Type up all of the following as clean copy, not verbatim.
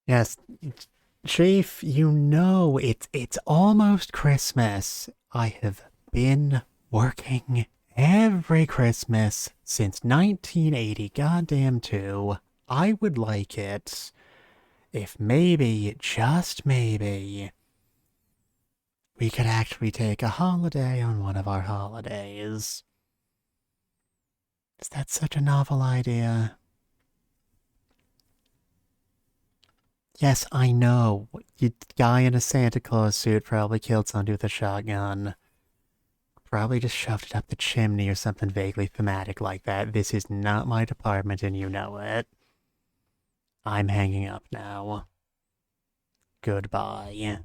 Yes, Chief, you know it's almost Christmas. I have been working every Christmas since 1980 goddamn two. I would like it if maybe, just maybe, we could actually take a holiday on one of our holidays. Is that such a novel idea? Yes, I know. You guy in a Santa Claus suit probably killed somebody with a shotgun. Probably just shoved it up the chimney or something vaguely thematic like that. This is not my department and you know it. I'm hanging up now. Goodbye.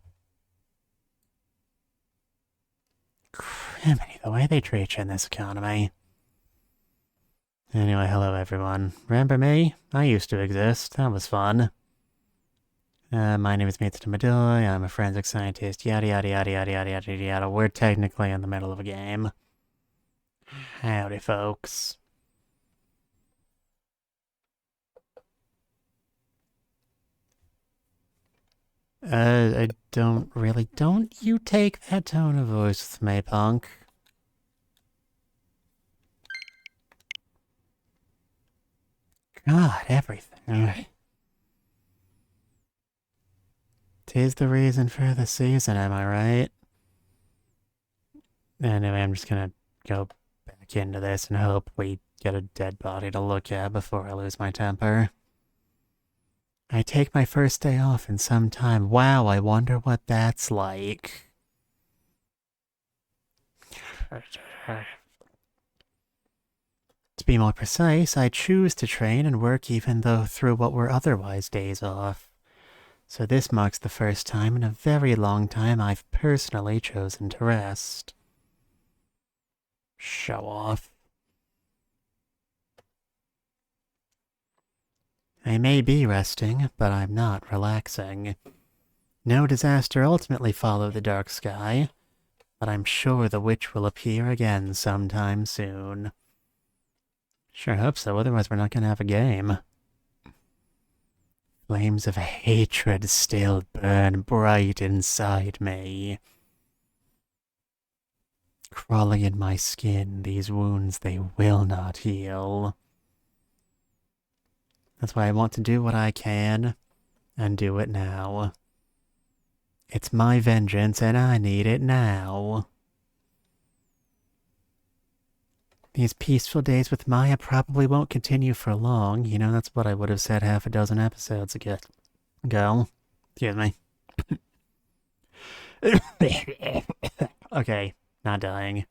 Criminy, the way they treat you in this economy. Anyway, hello everyone. Remember me? I used to exist. That was fun. My name is Mr. Madoy, I'm a forensic scientist, yada yada yada yada yada yada yada. We're technically in the middle of a game. Howdy, folks. I don't really... Don't you take that tone of voice with me, punk. God, everything. 'Tis the reason for the season, am I right? Anyway, I'm just gonna go back into this and hope we get a dead body to look at before I lose my temper. I take my first day off in some time. Wow, I wonder what that's like. To be more precise, I choose to train and work even though through what were otherwise days off. So this marks the first time in a very long time I've personally chosen to rest. Show off. I may be resting, but I'm not relaxing. No disaster ultimately followed the dark sky, but I'm sure the witch will appear again sometime soon. Sure hope so, otherwise we're not gonna have a game. Flames of hatred still burn bright inside me. Crawling in my skin, these wounds, they will not heal. That's why I want to do what I can, and do it now. It's my vengeance, and I need it now. These peaceful days with Maya probably won't continue for long. You know, that's what I would have said half a dozen episodes ago. Excuse me. Okay, not dying.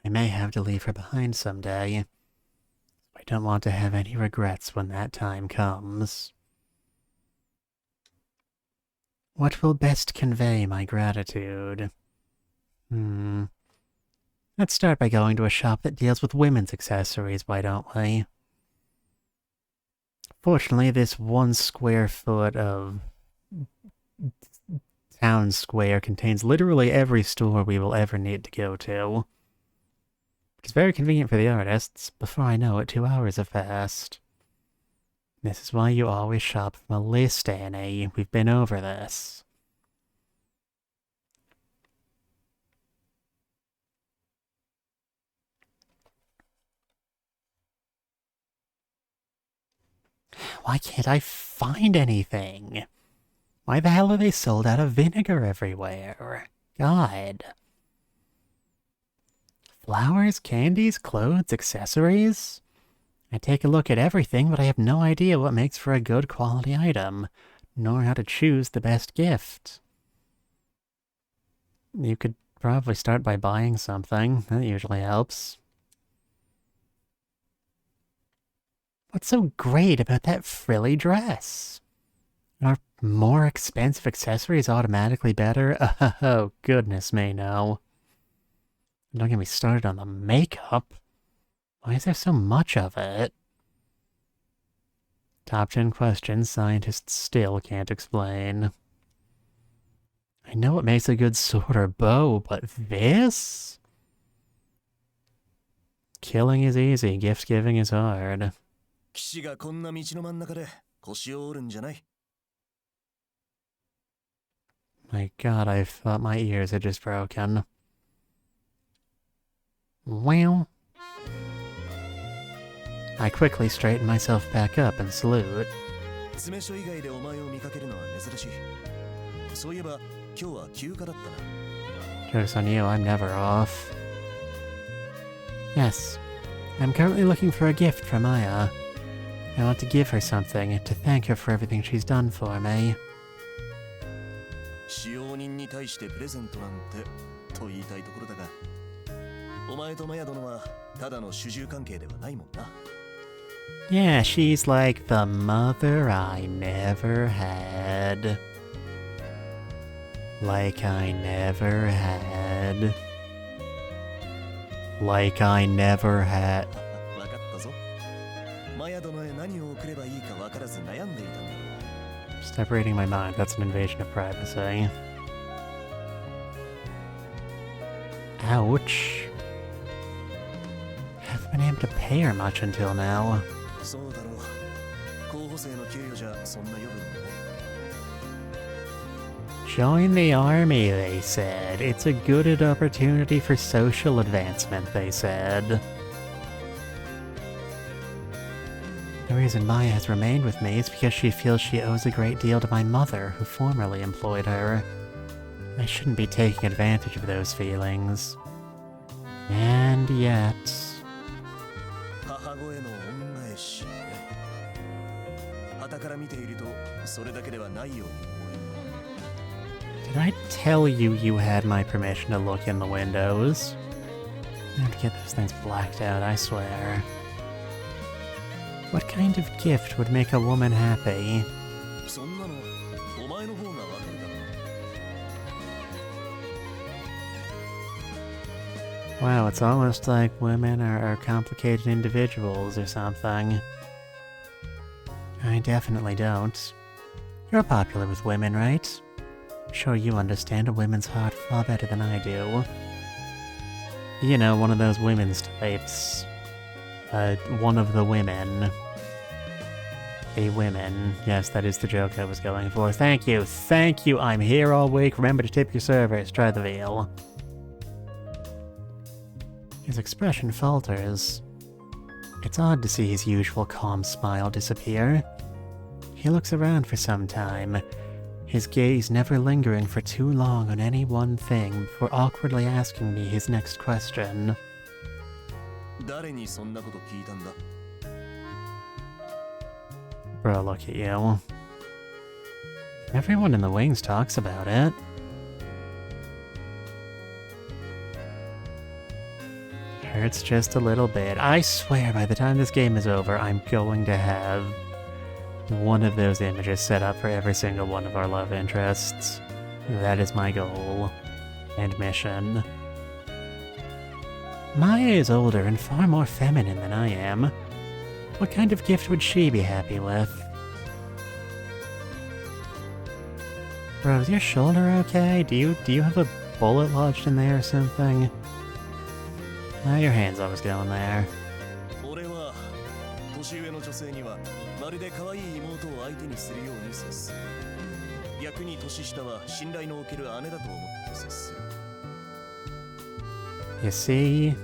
I may have to leave her behind someday. I don't want to have any regrets when that time comes. What will best convey my gratitude? Let's start by going to a shop that deals with women's accessories, why don't we? Fortunately, this 1 square foot of town square contains literally every store we will ever need to go to. Which is very convenient for the artists. Before I know it, 2 hours have passed. This is why you always shop from a list, Annie. We've been over this. Why can't I find anything? Why the hell are they sold out of vinegar everywhere? God. Flowers, candies, clothes, accessories? I take a look at everything, but I have no idea what makes for a good quality item, nor how to choose the best gift. You could probably start by buying something. That usually helps. What's so great about that frilly dress? Are more expensive accessories automatically better? Oh, goodness me, no. Don't get me started on the makeup. Why is there so much of it? Top 10 questions scientists still can't explain. I know it makes a good sword or bow, but this? Killing is easy, gift giving is hard. My god, I thought my ears had just broken. Well, I quickly straighten myself back up and salute. Joke's on you, I'm never off. Yes, I'm currently looking for a gift for Maya. I want to give her something, to thank her for everything she's done for me. Yeah, she's like the mother I never had. Like I never had. Like I never had. Stop reading my mind, that's an invasion of privacy. Ouch. Haven't been able to pay her much until now. Join the army, they said. It's a good opportunity for social advancement, they said. The reason Maya has remained with me is because she feels she owes a great deal to my mother, who formerly employed her. I shouldn't be taking advantage of those feelings. And yet... Did I tell you you had my permission to look in the windows? I have to get those things blacked out, I swear. What kind of gift would make a woman happy? Wow, it's almost like women are complicated individuals or something. I definitely don't. You're popular with women, right? I'm sure you understand a woman's heart far better than I do. You know, one of those women's types. One of the women. A women. Yes, that is the joke I was going for. Thank you, thank you! I'm here all week. Remember to tip your servers. Try the veal. His expression falters. It's odd to see his usual calm smile disappear. He looks around for some time, his gaze never lingering for too long on any one thing before awkwardly asking me his next question. Bro, look at you. Everyone in the wings talks about it. Hurts just a little bit. I swear by the time this game is over, I'm going to have one of those images set up for every single one of our love interests. That is my goal. And mission. Maya is older and far more feminine than I am. What kind of gift would she be happy with? Bro, is your shoulder okay? Do you have a bullet lodged in there or something? Oh, your hand's always going there. You see,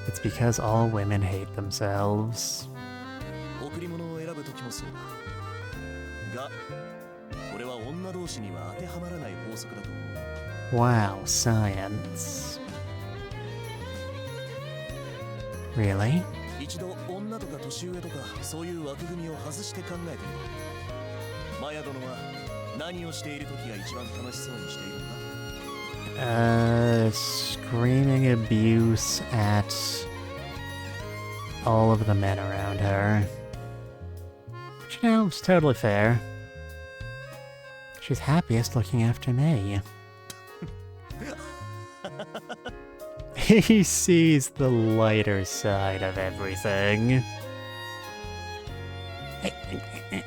it's because all women hate themselves. Wow, science. Really? Screaming abuse at all of the men around her. Which, you know, it's totally fair. She's happiest looking after me. He sees the lighter side of everything.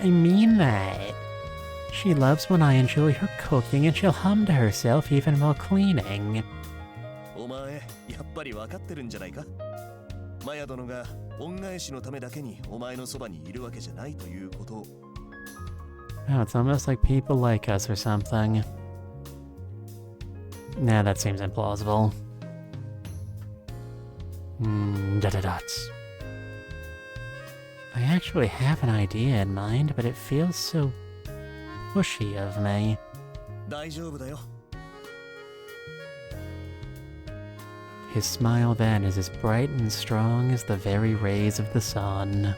I mean that. She loves when I enjoy her cooking and she'll hum to herself even while cleaning. Oh, it's almost like people like us or something. Nah, that seems implausible. Dots. I actually have an idea in mind, but it feels so pushy of me. His smile then is as bright and strong as the very rays of the sun.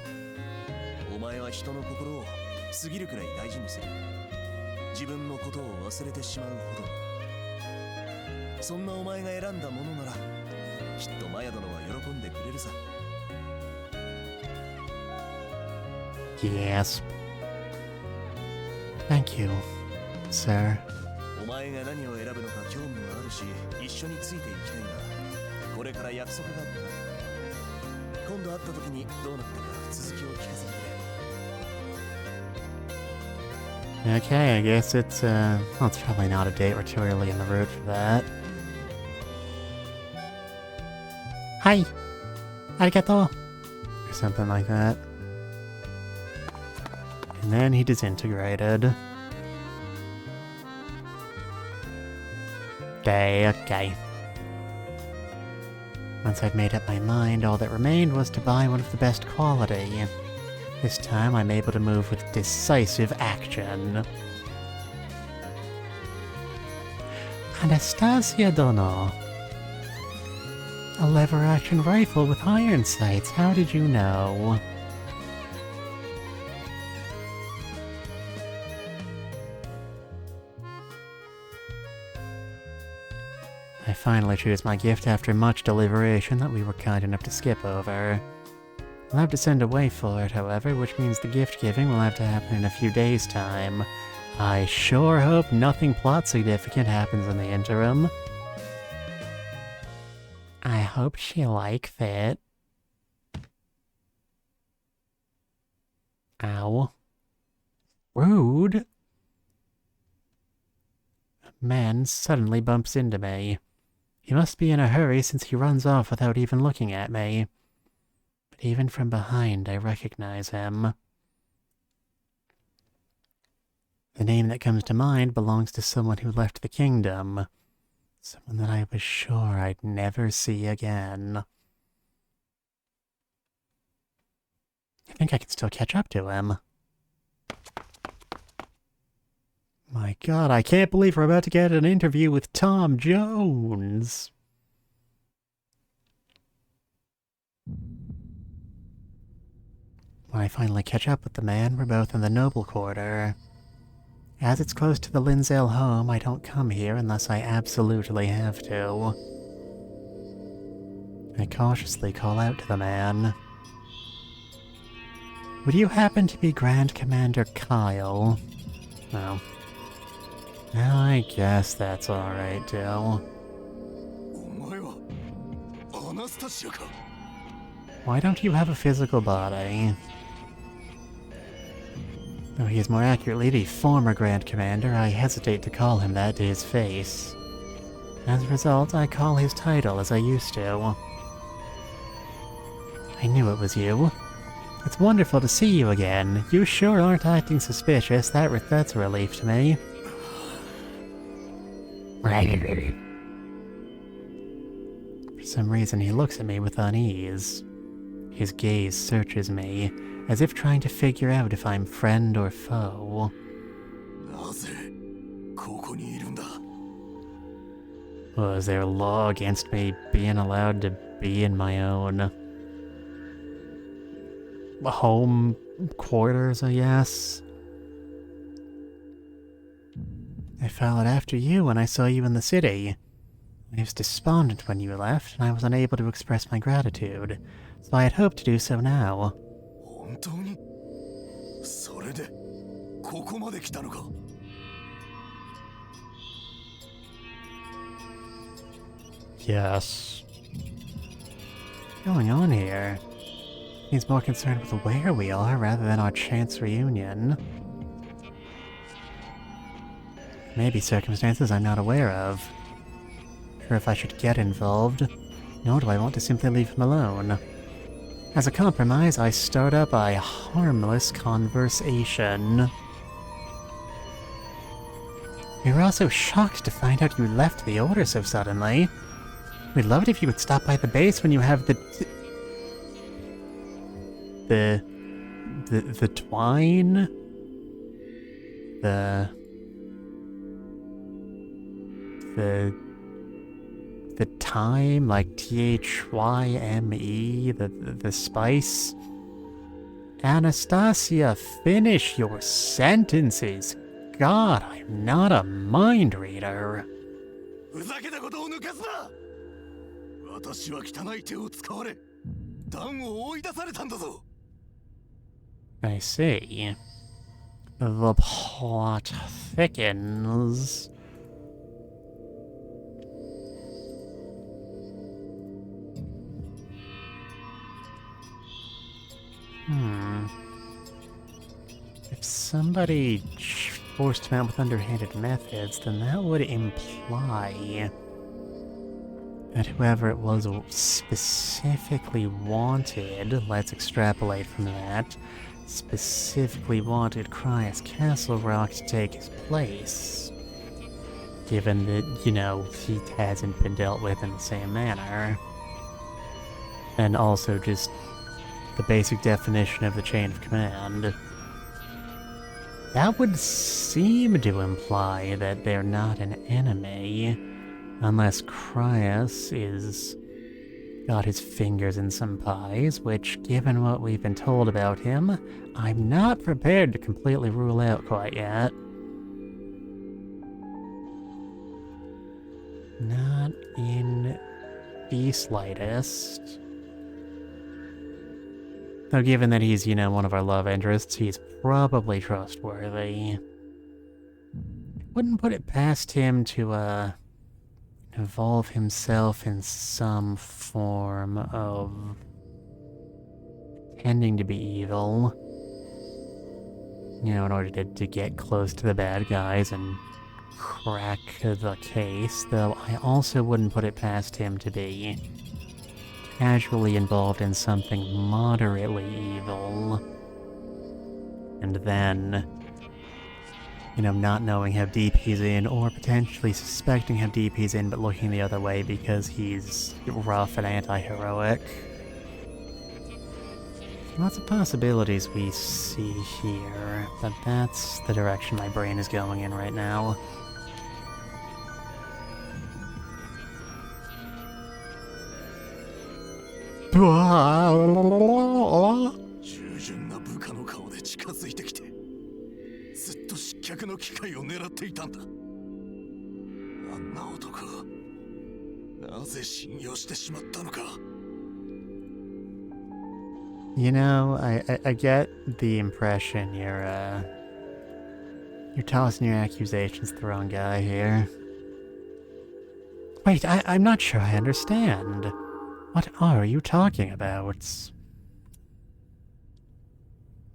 Yes. Thank you, sir. Okay, I guess it's, well, it's probably not a date. We're too early in the road for that. Hi! Arigato! Or something like that. And then he disintegrated. Okay. Once I'd made up my mind, all that remained was to buy one of the best quality. This time I'm able to move with decisive action. Anastasia Dono. A lever-action rifle with iron sights, how did you know? I finally choose my gift after much deliberation that we were kind enough to skip over. I'll have to send away for it, however, which means the gift giving will have to happen in a few days' time. I sure hope nothing plot significant happens in the interim. I hope she likes it. Ow. Rude. man suddenly bumps into me. He must be in a hurry since he runs off without even looking at me. But even from behind, I recognize him. The name that comes to mind belongs to someone who left the kingdom. Someone that I was sure I'd never see again. I think I can still catch up to him. My god, I can't believe we're about to get an interview with Tom Jones. When I finally catch up with the man, we're both in the noble quarter. As it's close to the Linzale home, I don't come here unless I absolutely have to. I cautiously call out to the man. Would you happen to be Grand Commander Kyle? No. Well, I guess that's alright, too. Why don't you have a physical body? Though he is more accurately the former Grand Commander, I hesitate to call him that to his face. As a result, I call his title as I used to. I knew it was you. It's wonderful to see you again. You sure aren't acting suspicious. That's a relief to me. For some reason, he looks at me with unease. His gaze searches me, as if trying to figure out if I'm friend or foe. Was there a law against me being allowed to be in my own home quarters, I guess? I followed after you when I saw you in the city. I was despondent when you left, and I was unable to express my gratitude, so I had hoped to do so now. Yes. What's going on here? He's more concerned with where we are rather than our chance reunion. Maybe circumstances I'm not aware of. Sure if I should get involved, nor do I want to simply leave him alone. As a compromise, I start up a harmless conversation. We were also shocked to find out you left the Order so suddenly. We'd love it if you would stop by the base when you have the twine? The thyme, like THYME, the spice. Anastasia, finish your sentences. God, I'm not a mind reader. I see. The plot thickens. If somebody forced him out with underhanded methods, then that would imply that whoever it was specifically wanted, let's extrapolate from that, specifically wanted Cryas Castle Rock to take his place. Given that, you know, he hasn't been dealt with in the same manner. And also just the basic definition of the chain of command. That would seem to imply that they're not an enemy, unless Cryas is got his fingers in some pies, which, given what we've been told about him, I'm not prepared to completely rule out quite yet. Not in the slightest. Though given that he's, you know, one of our love interests, he's probably trustworthy. Wouldn't put it past him to, involve himself in some form of pretending to be evil. You know, in order to get close to the bad guys and crack the case, though I also wouldn't put it past him to be casually involved in something moderately evil. And then, you know, not knowing how deep he's in, or potentially suspecting how deep he's in but looking the other way because he's rough and anti-heroic. Lots of possibilities we see here, but that's the direction my brain is going in right now. You know, I get the impression you're tossing your accusations at the wrong guy here. Wait, I'm not sure I understand. What are you talking about?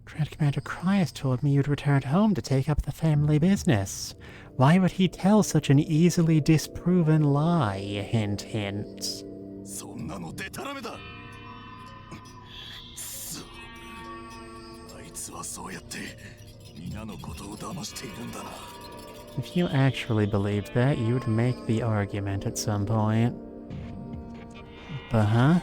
Dread Commander Cryas told me you'd returned home to take up the family business. Why would he tell such an easily disproven lie? Hint, hint. If you actually believed that, you'd make the argument at some point. But huh?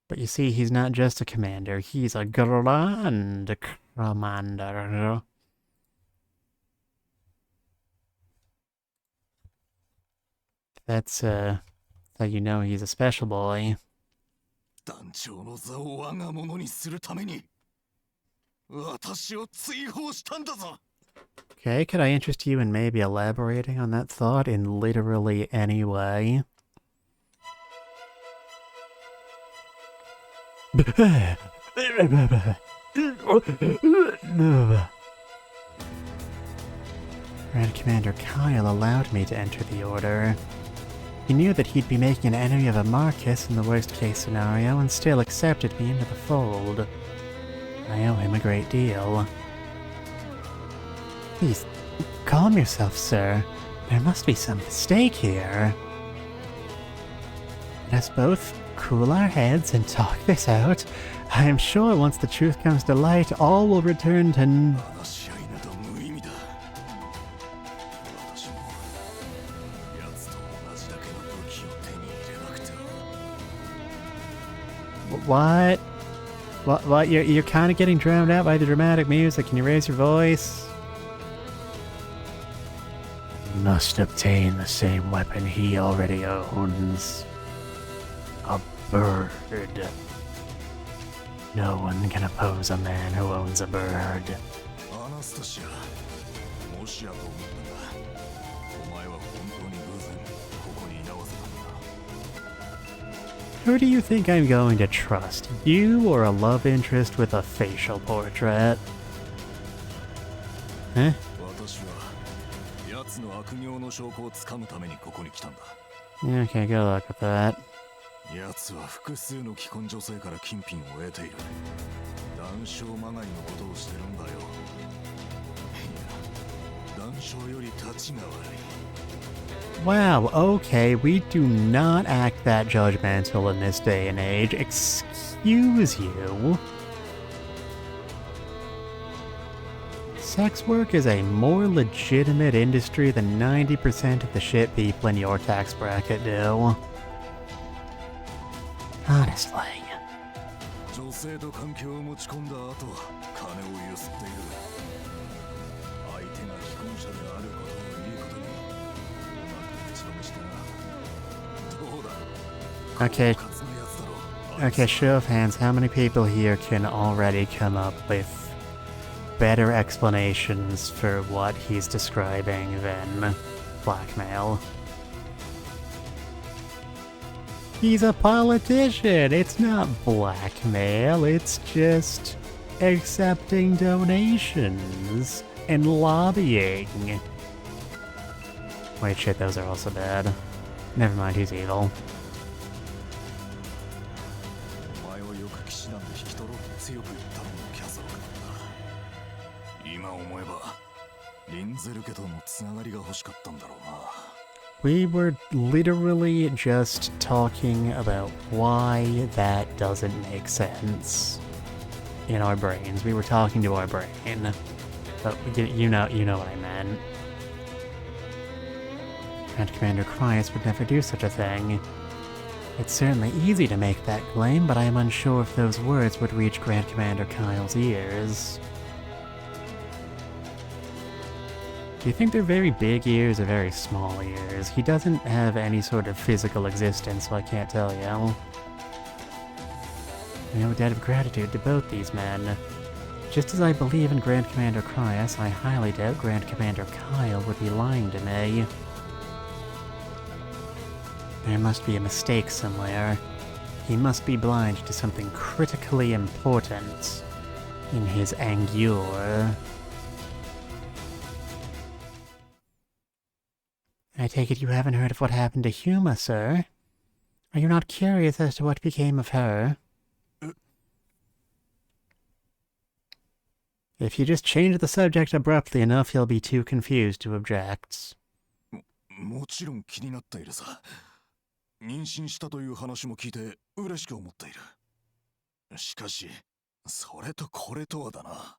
But you see, he's not just a commander, he's a grand commander. That's how you know he's a special boy. Okay, could I interest you in maybe elaborating on that thought in literally any way? Grand Commander Kyle allowed me to enter the Order. He knew that he'd be making an enemy of a Marcus in the worst-case scenario and still accepted me into the fold. I owe him a great deal. Please, calm yourself, sir. There must be some mistake here. Let us both cool our heads and talk this out. I am sure once the truth comes to light, all will return to... What? What? You're kind of getting drowned out by the dramatic music. Can you raise your voice? Must obtain the same weapon he already owns. A bird. No one can oppose a man who owns a bird. Who do you think I'm going to trust? You or a love interest with a facial portrait? Huh? Okay, good luck with that. Wow, okay, we do not act that judgmental in this day and age. Excuse you. Sex work is a more legitimate industry than 90% of the shit people in your tax bracket do. Honestly. Okay, show of hands, how many people here can already come up with better explanations for what he's describing than blackmail? He's a politician! It's not blackmail, it's just accepting donations and lobbying. Wait, shit, those are also bad. Never mind, he's evil. お前はよく騎士団で引き取ろうと強く言ったのもキャサロかな。今思えばリンゼル家とのつながりが欲しかったんだろうな。We were literally just talking about why that doesn't make sense in our brains. We were talking to our brain. But you know what I meant. Grand Commander Cryas would never do such a thing. It's certainly easy to make that claim, but I am unsure if those words would reach Grand Commander Kyle's ears. Do you think they're very big ears or very small ears? He doesn't have any sort of physical existence, so I can't tell you. No debt of gratitude to both these men. Just as I believe in Grand Commander Cryas, I highly doubt Grand Commander Kyle would be lying to me. There must be a mistake somewhere. He must be blind to something critically important in his anger. I take it you haven't heard of what happened to Huma, sir? Are you not curious as to what became of her? If you just change the subject abruptly enough, you'll be too confused to object. もちろん気になっているさ。妊娠したという話も聞いて嬉しく思っている。しかし、それとこれとはだな。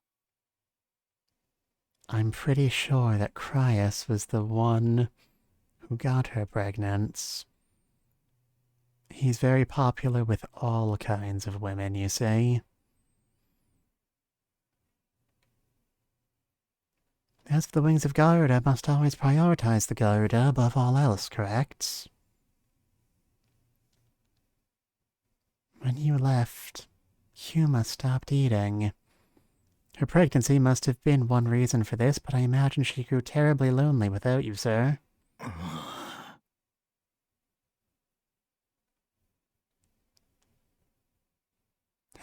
I'm pretty sure that Cryas was the one who got her pregnant. He's very popular with all kinds of women, you see. As for the wings of Garuda, must always prioritize the Garuda above all else, correct? When you left, Huma stopped eating. Her pregnancy must have been one reason for this, but I imagine she grew terribly lonely without you, sir.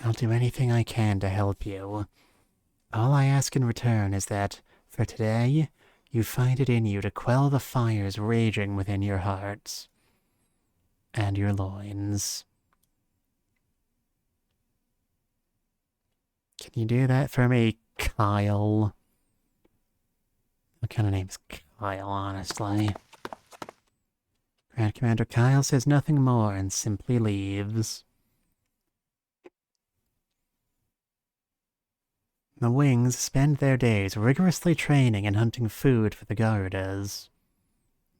I'll do anything I can to help you. All I ask in return is that, for today, you find it in you to quell the fires raging within your hearts and your loins. Can you do that for me, Kyle? What kind of name's Kyle, honestly? Grand Commander Kyle says nothing more and simply leaves. The wings spend their days rigorously training and hunting food for the Garudas.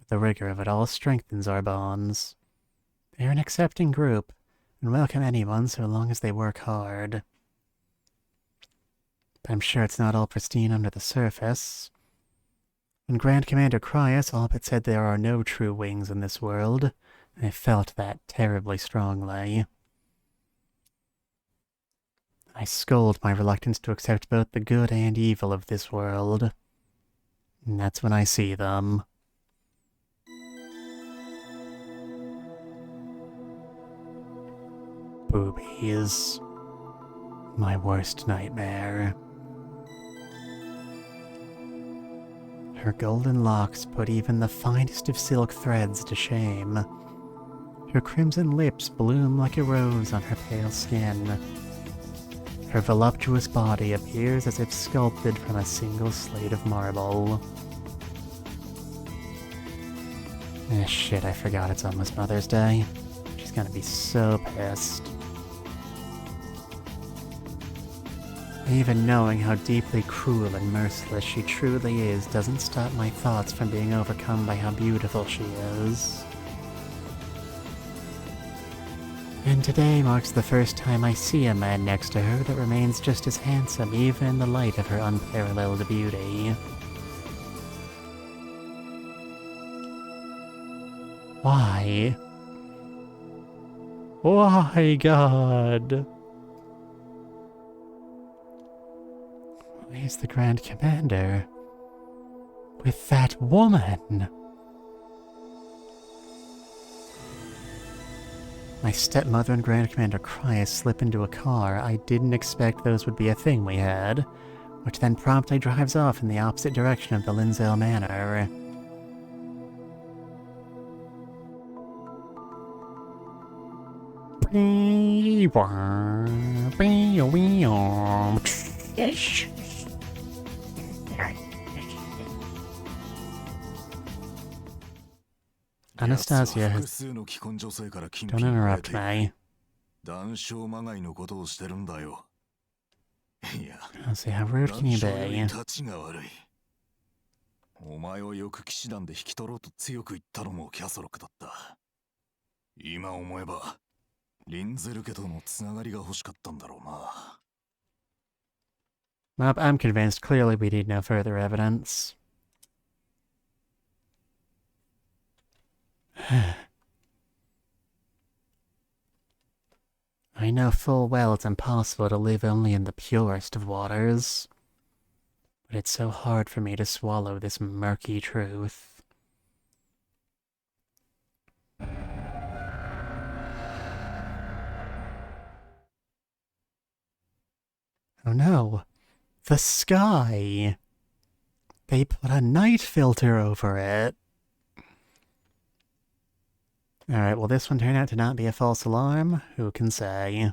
The rigor of it all strengthens our bonds. They're an accepting group, and welcome anyone so long as they work hard. But I'm sure it's not all pristine under the surface. When Grand Commander Cryas all but said there are no true wings in this world, I felt that terribly strongly. I scold my reluctance to accept both the good and evil of this world. And that's when I see them. Boobies. My worst nightmare. Her golden locks put even the finest of silk threads to shame. Her crimson lips bloom like a rose on her pale skin. Her voluptuous body appears as if sculpted from a single slate of marble. Shit, I forgot it's almost Mother's Day. She's gonna be so pissed. Even knowing how deeply cruel and merciless she truly is doesn't stop my thoughts from being overcome by how beautiful she is. And today marks the first time I see a man next to her that remains just as handsome even in the light of her unparalleled beauty. Why? Why, God? Where's the Grand Commander? With that woman? My stepmother and Grand Commander Cryas slip into a car. I didn't expect those would be a thing we had, which then promptly drives off in the opposite direction of the Linzel Manor. Anastasia, don't interrupt me. 談笑まがいのことをしてるんだよ。いや、 Honestly, how rude can you 談笑より be? 立ちが悪い。お前をよく騎士団で引き取ろうと強く言ったのもキャソロックだった。今思えばリンゼル家とのつながりが欲しかったんだろうな。Well, I'm convinced. Clearly, we need no further evidence. I know full well it's impossible to live only in the purest of waters. But it's so hard for me to swallow this murky truth. Oh no. The sky! They put a night filter over it. Alright, well this one turned out to not be a false alarm. Who can say?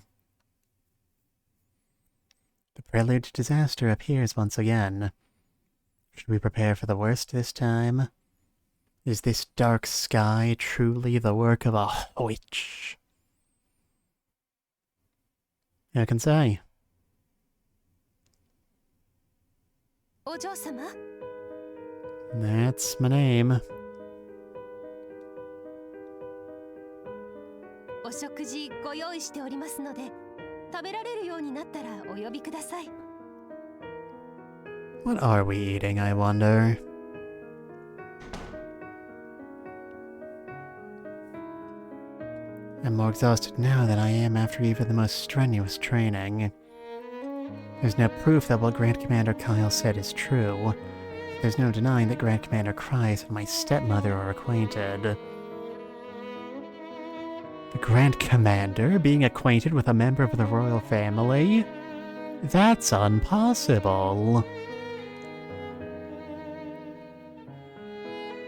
The prelude to disaster appears once again. Should we prepare for the worst this time? Is this dark sky truly the work of a witch? Who can say? お嬢様 That's my name. お食事ご用意しておりますので食べられるようになったらお呼びください What are we eating, I wonder? I'm more exhausted now than I am after even the most strenuous training. There's no proof that what Grand Commander Kyle said is true. There's no denying that Grand Commander Kreis and my stepmother are acquainted. The Grand Commander being acquainted with a member of the royal family? That's impossible.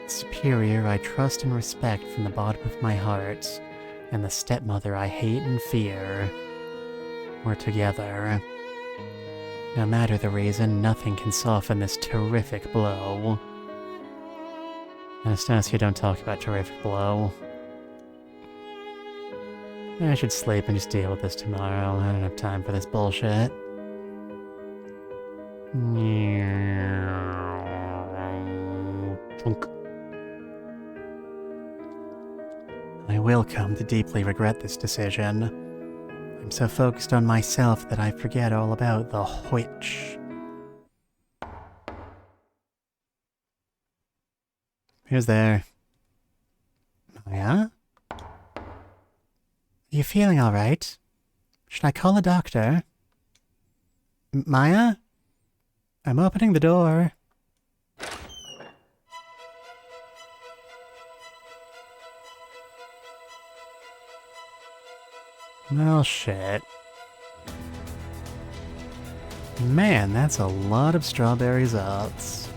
Superior I trust and respect from the bottom of my heart, and the stepmother I hate and fear. We're together. No matter the reason, nothing can soften this terrific blow. Anastasia, don't talk about terrific blow. I should sleep and just deal with this tomorrow. I don't have time for this bullshit. I will come to deeply regret this decision. I'm so focused on myself that I forget all about the witch. Who's there? Maya? Are you feeling alright? Should I call a doctor? Maya? I'm opening the door. Well, shit. Man, that's a lot of strawberry zots.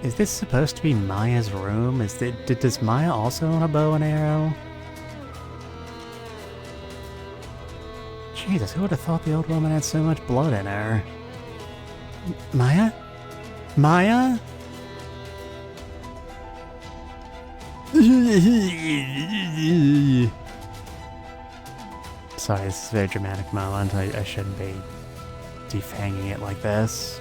Is this supposed to be Maya's room? Does Maya also own a bow and arrow? Jesus, who would have thought the old woman had so much blood in her? Maya? Maya? Sorry, this is a very dramatic moment. I shouldn't be defanging it like this.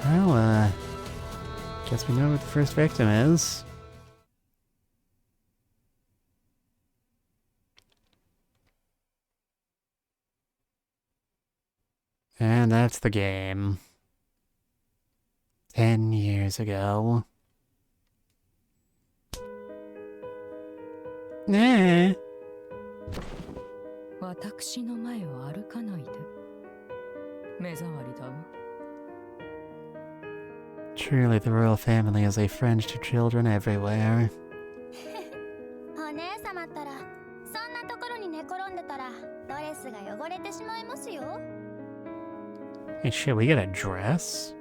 Well, guess we know what the first victim is. And that's the game. 10 years ago. Nah. 私の前を歩かないで。目障りだわ。Truly, the royal family is a friend to children everywhere. お姉様ったらそんなところに寝転んでたらドレスが汚れてしまいますよ。 Hey, shit, we get a dress?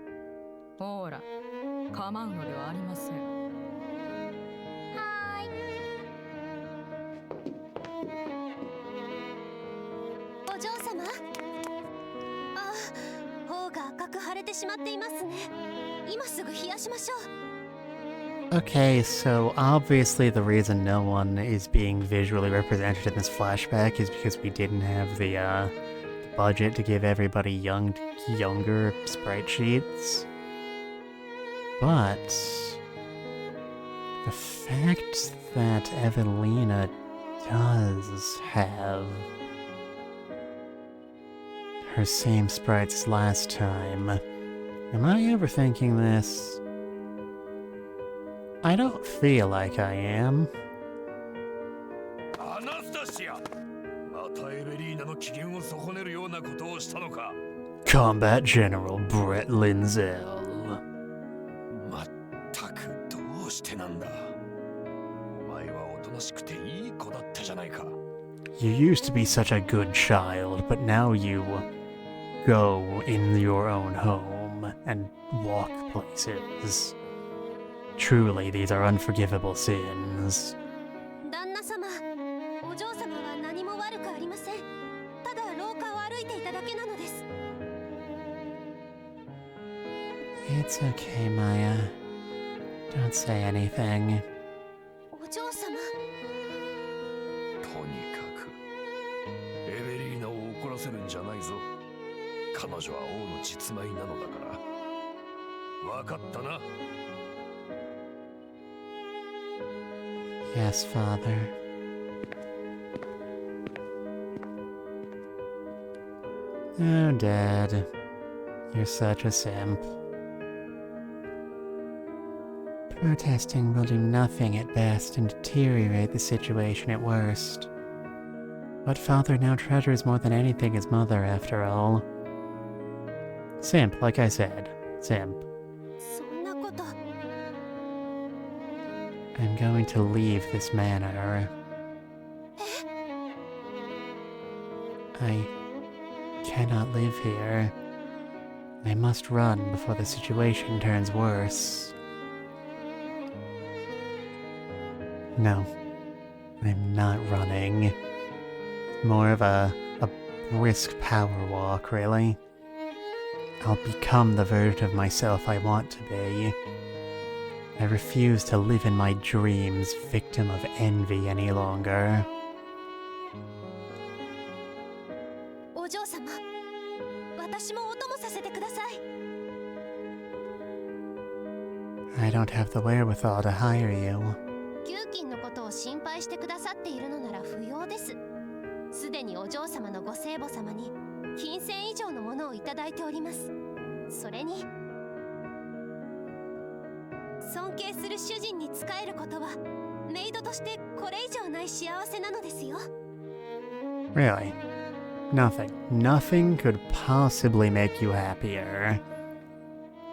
ほら、構うのではありません。はーい。お嬢様、あ、頬が赤く腫れてしまっていますね。今すぐ冷やしましょう。Okay, so obviously the reason no one is being visually represented in this flashback is because we didn't have the budget to give everybody younger sprite sheets. But the fact that Evelina does have her same sprites as last time, am I overthinking this? I don't feel like I am. アナスタシア、またエベリーナの機嫌を損ねるようなことをしたのか。 Combat General Brett Linzel. まったくどうしてなんだ。お前はおとなしくていい子だったじゃないか。 You used to be such a good child, but now you go in your own home and walk places. Truly, these are unforgivable sins. 旦那様、お嬢様は何も悪くありません。ただ廊下を歩いていただけなのです。It's okay, Maya. Don't say anything. お嬢様、とにかくエベリーナを怒らせるんじゃないぞ。彼女は王の実米なのだから。わかったな。 Yes, Father. Oh, Dad. You're such a simp. Protesting will do nothing at best and deteriorate the situation at worst. What Father now treasures more than anything is Mother, after all. Simp, like I said. Simp. そんなこと。I'm going to leave this manor. I cannot live here. I must run before the situation turns worse. No, I'm not running. More of a brisk power walk, really. I'll become the version of myself I want to be. I refuse to live in my dreams, victim of envy any longer. お嬢様、私もお供させてください。I don't have the wherewithal to hire you. 給金のことを心配してくださっているのなら不要です。すでにお嬢様のご生母様に金銭以上のものをいただいております。それに尊敬する主人に仕えることはメイドとしてこれ以上ない幸せなのですよ。 Really? Nothing. Nothing could possibly make you happier.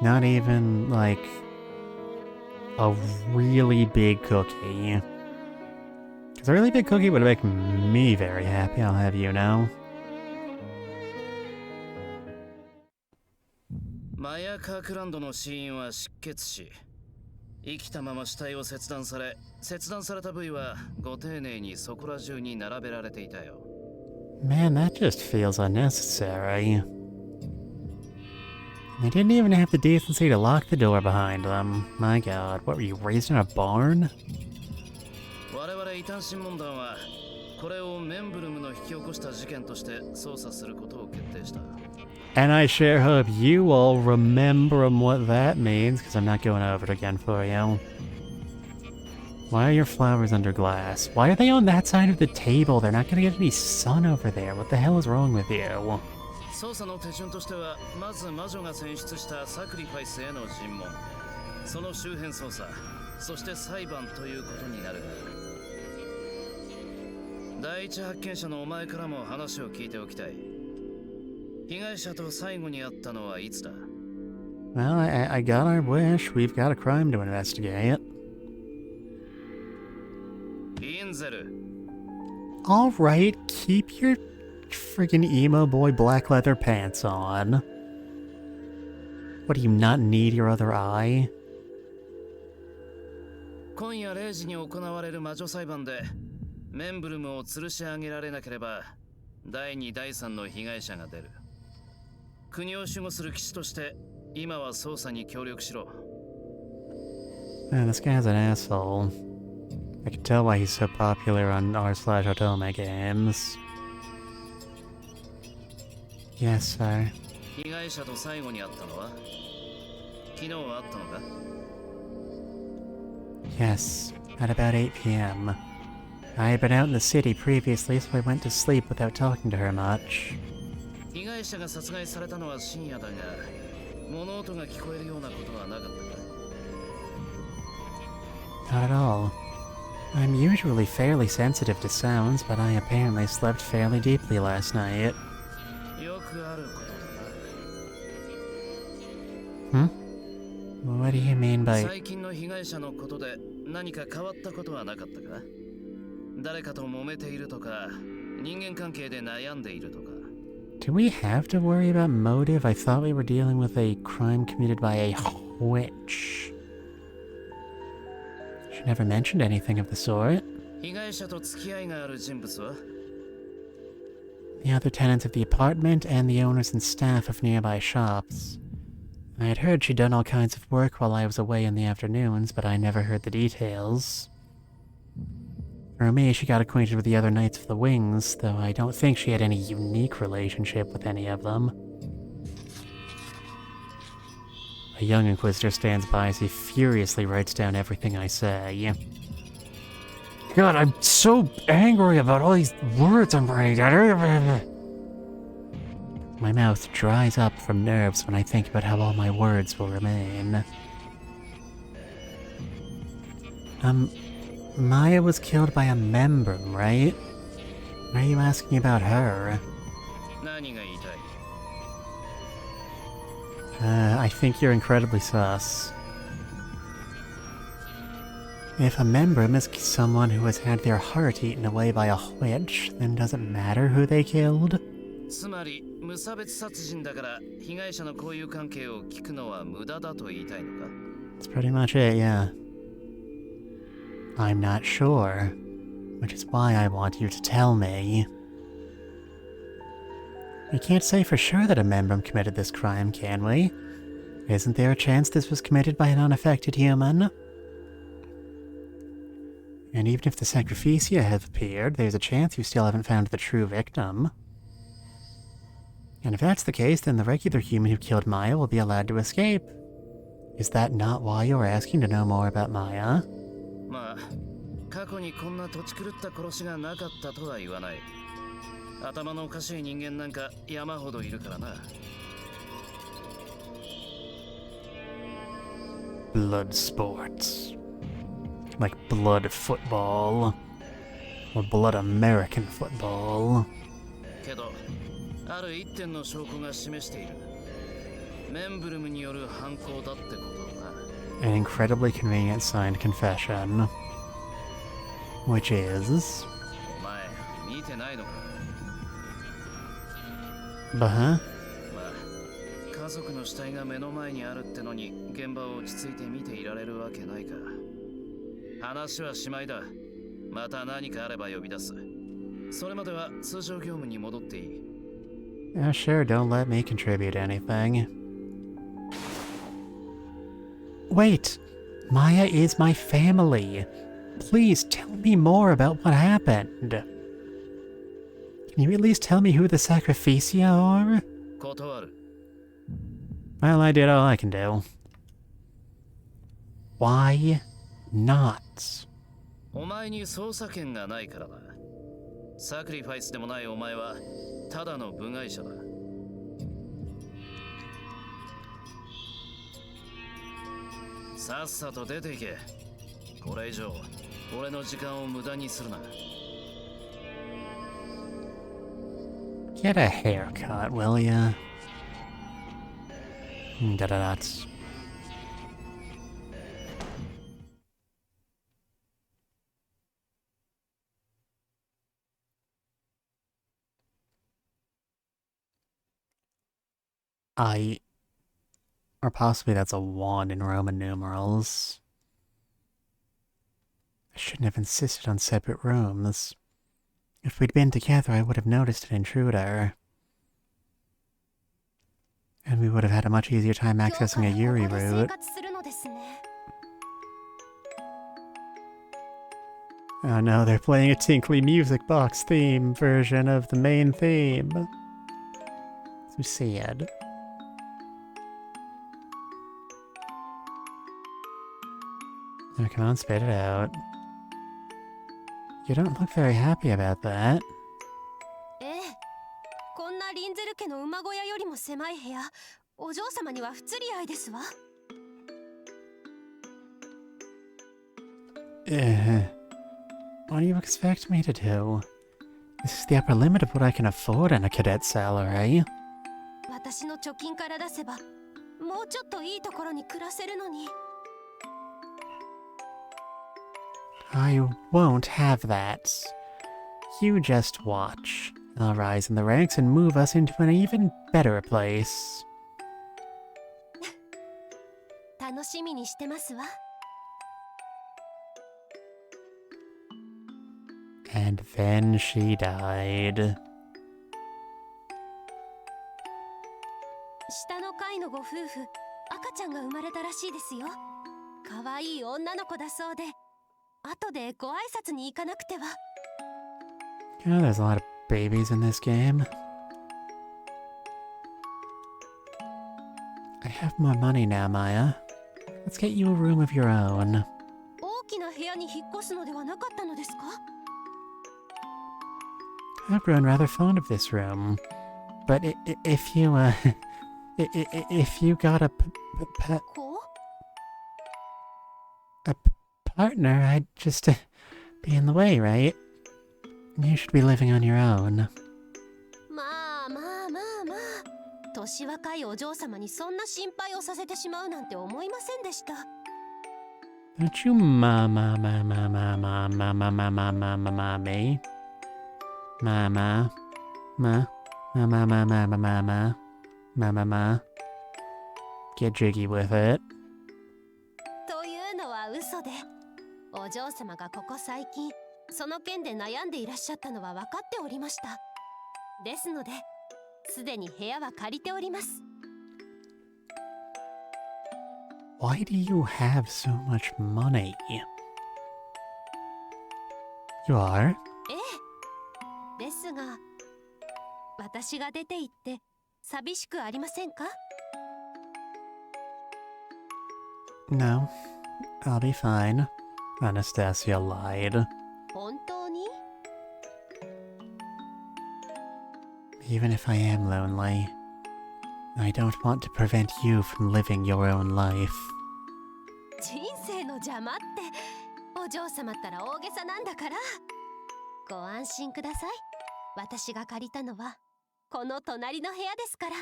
Not even, like, a really big cookie. Because a really big cookie would make me very happy, I'll have you know. マヤ・カークランドの死因は失血死。生きたまま死体を切断され、切断された部位はご丁寧にそこら中に並べられていたよ。Man, that just feels unnecessary. They didn't even have the decency to lock the door behind them. My god, what were you, raised in a barn? 我々異端審問団はこれをメンブルムの引き起こした事件として捜査することを決定した。 And I sure hope you all remember what that means, because I'm not going over it again for you. Why are your flowers under glass? Why are they on that side of the table? They're not gonna get any sun over there. What the hell is wrong with you? 捜査の手順としては、まず魔女が選出したサクリファイスへの尋問、その周辺捜査、そして裁判ということになるが、第一発見者のお前からも話を聞いておきたい。被害者と最後に会ったのはいつだ？ Well, I got our wish. We've got a crime to investigate. リンゼル。 Alright, keep your friggin' emo boy black leather pants on. What, do you not need your other eye? 今夜0時に行われる魔女裁判でメンブルムを吊るし上げられなければ第2第3の被害者が出る。国を守護する騎士として今は捜査に協力しろ。 Man, this guy's an asshole. I can tell why he's so popular on r/otome games. Yes, sir. 被害者と最後に会ったのは昨日は会ったのか？ Yes, at about 8 p.m. I had been out in the city previously, so I went to sleep without talking to her much. 被害者が殺害されたのは深夜だが、物音が聞こえるようなことはなかったか？ Not at all. I'm usually fairly sensitive to sounds, but I apparently slept fairly deeply last night. よくあることだな。 Hmm? What do you mean by... 最近の被害者のことで何か変わったことはなかったか？誰かと揉めているとか、人間関係で悩んでいるとか。 Do we have to worry about motive? I thought we were dealing with a crime committed by a witch. She never mentioned anything of the sort. 被害者と付き合いがある人物は？ The other tenants of the apartment and the owners and staff of nearby shops. I had heard she'd done all kinds of work while I was away in the afternoons, but I never heard the details. For me, she got acquainted with the other Knights of the Wings, though I don't think she had any unique relationship with any of them. A young Inquisitor stands by as he furiously writes down everything I say. God, I'm so angry about all these words I'm writing down. My mouth dries up from nerves when I think about how all my words will remain. Maya was killed by a membrum, right? Why are you asking about her? 何が言いたい？ I think you're incredibly sus. If a membrum is someone who has had their heart eaten away by a witch, then does it matter who they killed? つまり無差別殺人だから被害者の交友関係を聞くのは無駄だと言いたいのか？ That's pretty much it, yeah. I'm not sure, which is why I want you to tell me. We can't say for sure that a membrum committed this crime, can we? Isn't there a chance this was committed by an unaffected human? And even if the sacrificia have appeared, there's a chance you still haven't found the true victim. And if that's the case, then the regular human who killed Maya will be allowed to escape. Is that not why you're asking to know more about Maya? まあ、過去にこんな土地狂った殺しがなかったとは言わない。頭のおかしい人間なんか山ほどいるからな。Blood sports. Like blood football. Or blood American football. けど、ある一点の証拠が示している。メンブルムによる犯行だってことだな。An incredibly convenient signed confession. Which is... お前、見てないのか？ Huh? まあ、家族の死体が目の前にあるってのに現場を落ち着いて見ていられるわけないか。話はしまいだ。また何かあれば呼び出す。それまでは通常業務に戻っていい。Yeah, sure, don't let me contribute anything. Wait! Maya is my family. Please tell me more about what happened. Can you at least tell me who the sacrificia are? 断る。 Well, I did all I can do. Why not? お前に捜査権がないからな。サクリファイスでもないお前はただの部外者だ。さっさと出ていけ。これ以上俺の時間を無駄にするな。 Get a haircut, will ya? Da-da-da. Or possibly that's a 1 in Roman numerals. shouldn't have insisted on separate rooms. If we'd been together, I would have noticed an intruder. And we would have had a much easier time accessing a Yuri route. Oh no, they're playing a tinkly music box theme version of the main theme. So sad. Oh, come on, spit it out. You don't look very happy about that. こんなリンゼル家の馬小屋よりも狭い部屋、お嬢様には不釣り合いですわ。What do you expect me to do? This is the upper limit of what I can afford in a cadet salary. 私の貯金から出せば、もうちょっといいところに暮らせるのに。I won't have that. You just watch. I'll rise in the ranks and move us into an even better place. 楽しみにしてますわ。And then she died. 下の階のご夫婦、赤ちゃんが生まれたらしいですよ。可愛い女の子だそうで、後でご挨拶に行かなくては。Oh, there's a lot of babies in this game. I have more money now, Maya. Let's get you a room of your own. 大きな部屋に引っ越すのではなかったのですか? I've grown rather fond of this room. But if you, if you got a partner, I'd just be in the way, right? You should be living on your own. まあまあまあまあ、年若いお嬢様にそんな心配をさせてしまうなんて思いませんでした。Don't you me? Mama. Get jiggy with it. というのは嘘で、お嬢様がここ最近その件で悩んでいらっしゃったのは分かっておりました。ですので、すでに部屋は借りております。Why do you have so much money? You are? ええ。ですが、私が出て行って寂しくありませんか? No, I'll be fine. Anastasia lied. 本当に? Even if I am lonely, I don't want to prevent you from living your own life. 人生の邪魔ってお嬢様ったら大げさなんだから。ご安心ください。私が借りたのはこの隣の部屋ですから。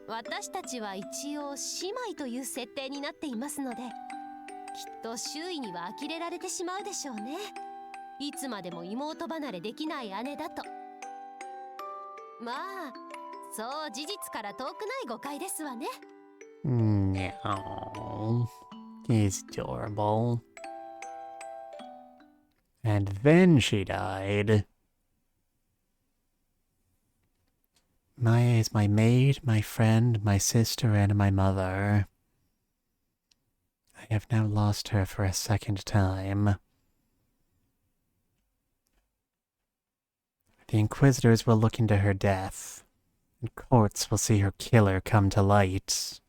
私たちは一応姉妹という設定になっていますので、きっと周囲には呆れられてしまうでしょうね。いつまでも妹離れできない姉だと。まあ、そう事実から遠くない誤解ですわね。No, he's adorable. And then she died. Maya is my maid, my friend, my sister, and my mother. I have now lost her for a second time. The Inquisitors will look into her death, and courts will see her killer come to light.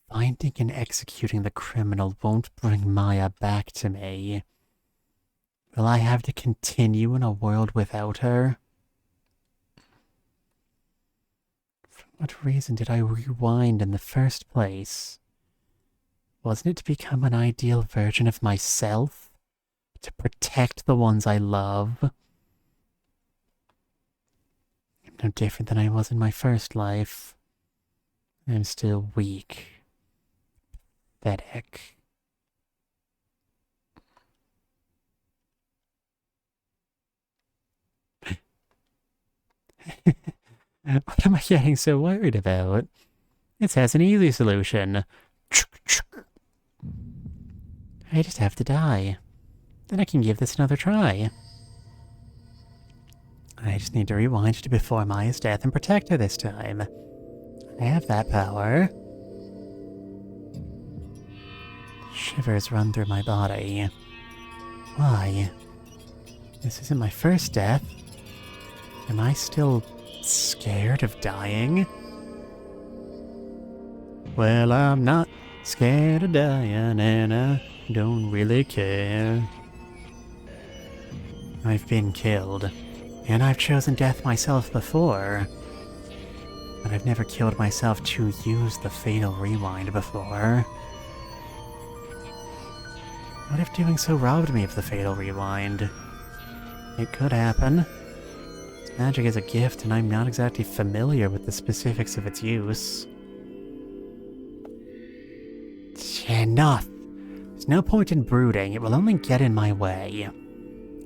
Finding and executing the criminal won't bring Maya back to me. Will I have to continue in a world without her? For what reason did I rewind in the first place? Wasn't it to become an ideal version of myself? To protect the ones I love? I'm no different than I was in my first life. I'm still weak. Pathetic. What am I getting so worried about? It says an easy solution. I just have to die. Then I can give this another try. I just need to rewind to before Maya's death and protect her this time. I have that power. Shivers run through my body. Why? This isn't my first death. Am I still scared of dying? Well, I'm not scared of dying, and I don't really care. I've been killed, and I've chosen death myself before. But I've never killed myself to use the fatal rewind before. What if doing so robbed me of the fatal rewind? It could happen. Magic is a gift, and I'm not exactly familiar with the specifics of its use. Enough! There's no point in brooding, it will only get in my way.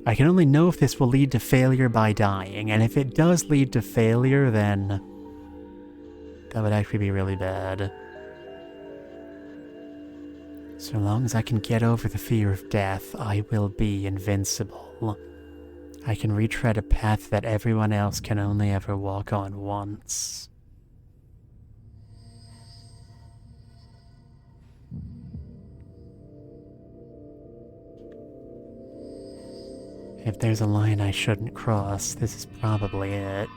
I can only know if this will lead to failure by dying, and if it does lead to failure, then that would actually be really bad. So long as I can get over the fear of death, I will be invincible. I can retread a path that everyone else can only ever walk on once. If there's a line I shouldn't cross, this is probably it.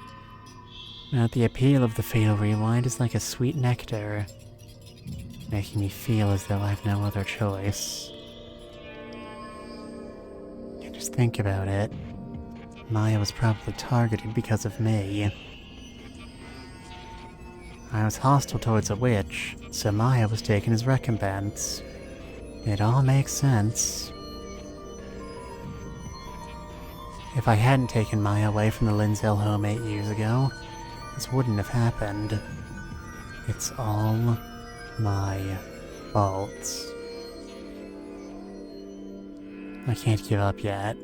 Now, the appeal of the fatal rewind is like a sweet nectar, making me feel as though I have no other choice. And just think about it. Maya was probably targeted because of me. I was hostile towards a witch, so Maya was taken as recompense. It all makes sense. If I hadn't taken Maya away from the Linzel home 8 years ago, this wouldn't have happened. It's all my fault. I can't give up yet.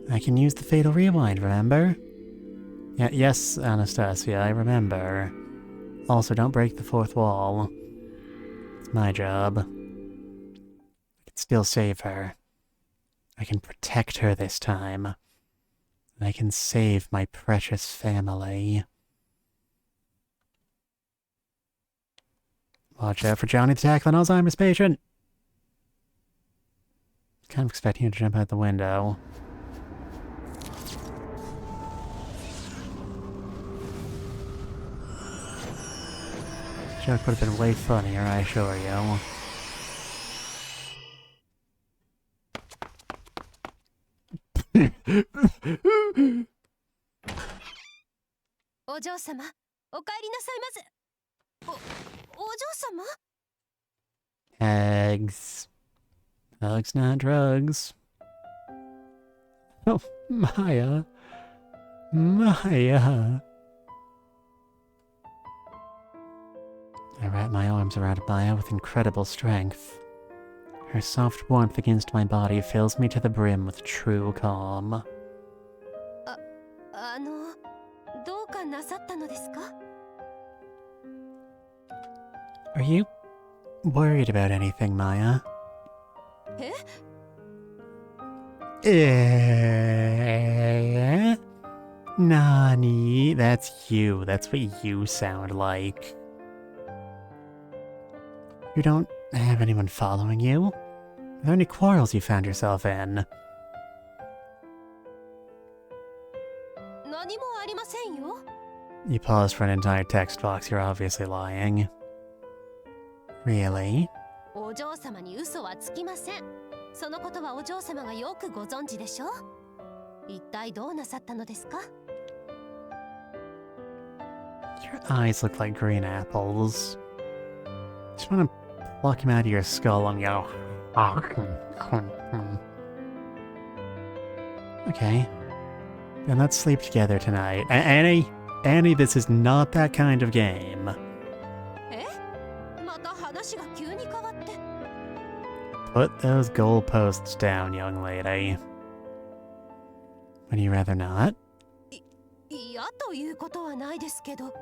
I can use the fatal rewind, remember? Yes, Anastasia, I remember. Also, don't break the fourth wall. It's my job. I can still save her. I can protect her this time. I can save my precious family. Watch out for Johnny the Tackling Alzheimer's patient! Kind of expecting you to jump out the window. Joke would have been way funnier, I assure you. Ojo-sama, お帰りなさいませ。お嬢様? Eggs. Hugs, not drugs. Oh, Maya. Maya. I wrap my arms around Maya with incredible strength. Her soft warmth against my body fills me to the brim with true calm. どうかなさったのですか? Are you worried about anything, Maya? え? Nani? That's you. That's what you sound like. You don't have anyone following you? Are there any quarrels you found yourself in? 何もありませんよ. You paused for an entire text box. You're obviously lying. Really? お嬢様に嘘はつきません。そのことはお嬢様がよくご存知でしょ? 一体どうなさったのですか? Your eyes look like green apples. Just want to pluck him out of your skull and go. Okay. Then let's sleep together tonight. Annie, this is not that kind of game. え? また話が急に変わって。 Put those goalposts down, young lady. Would you rather not? 嫌ということはないですけど、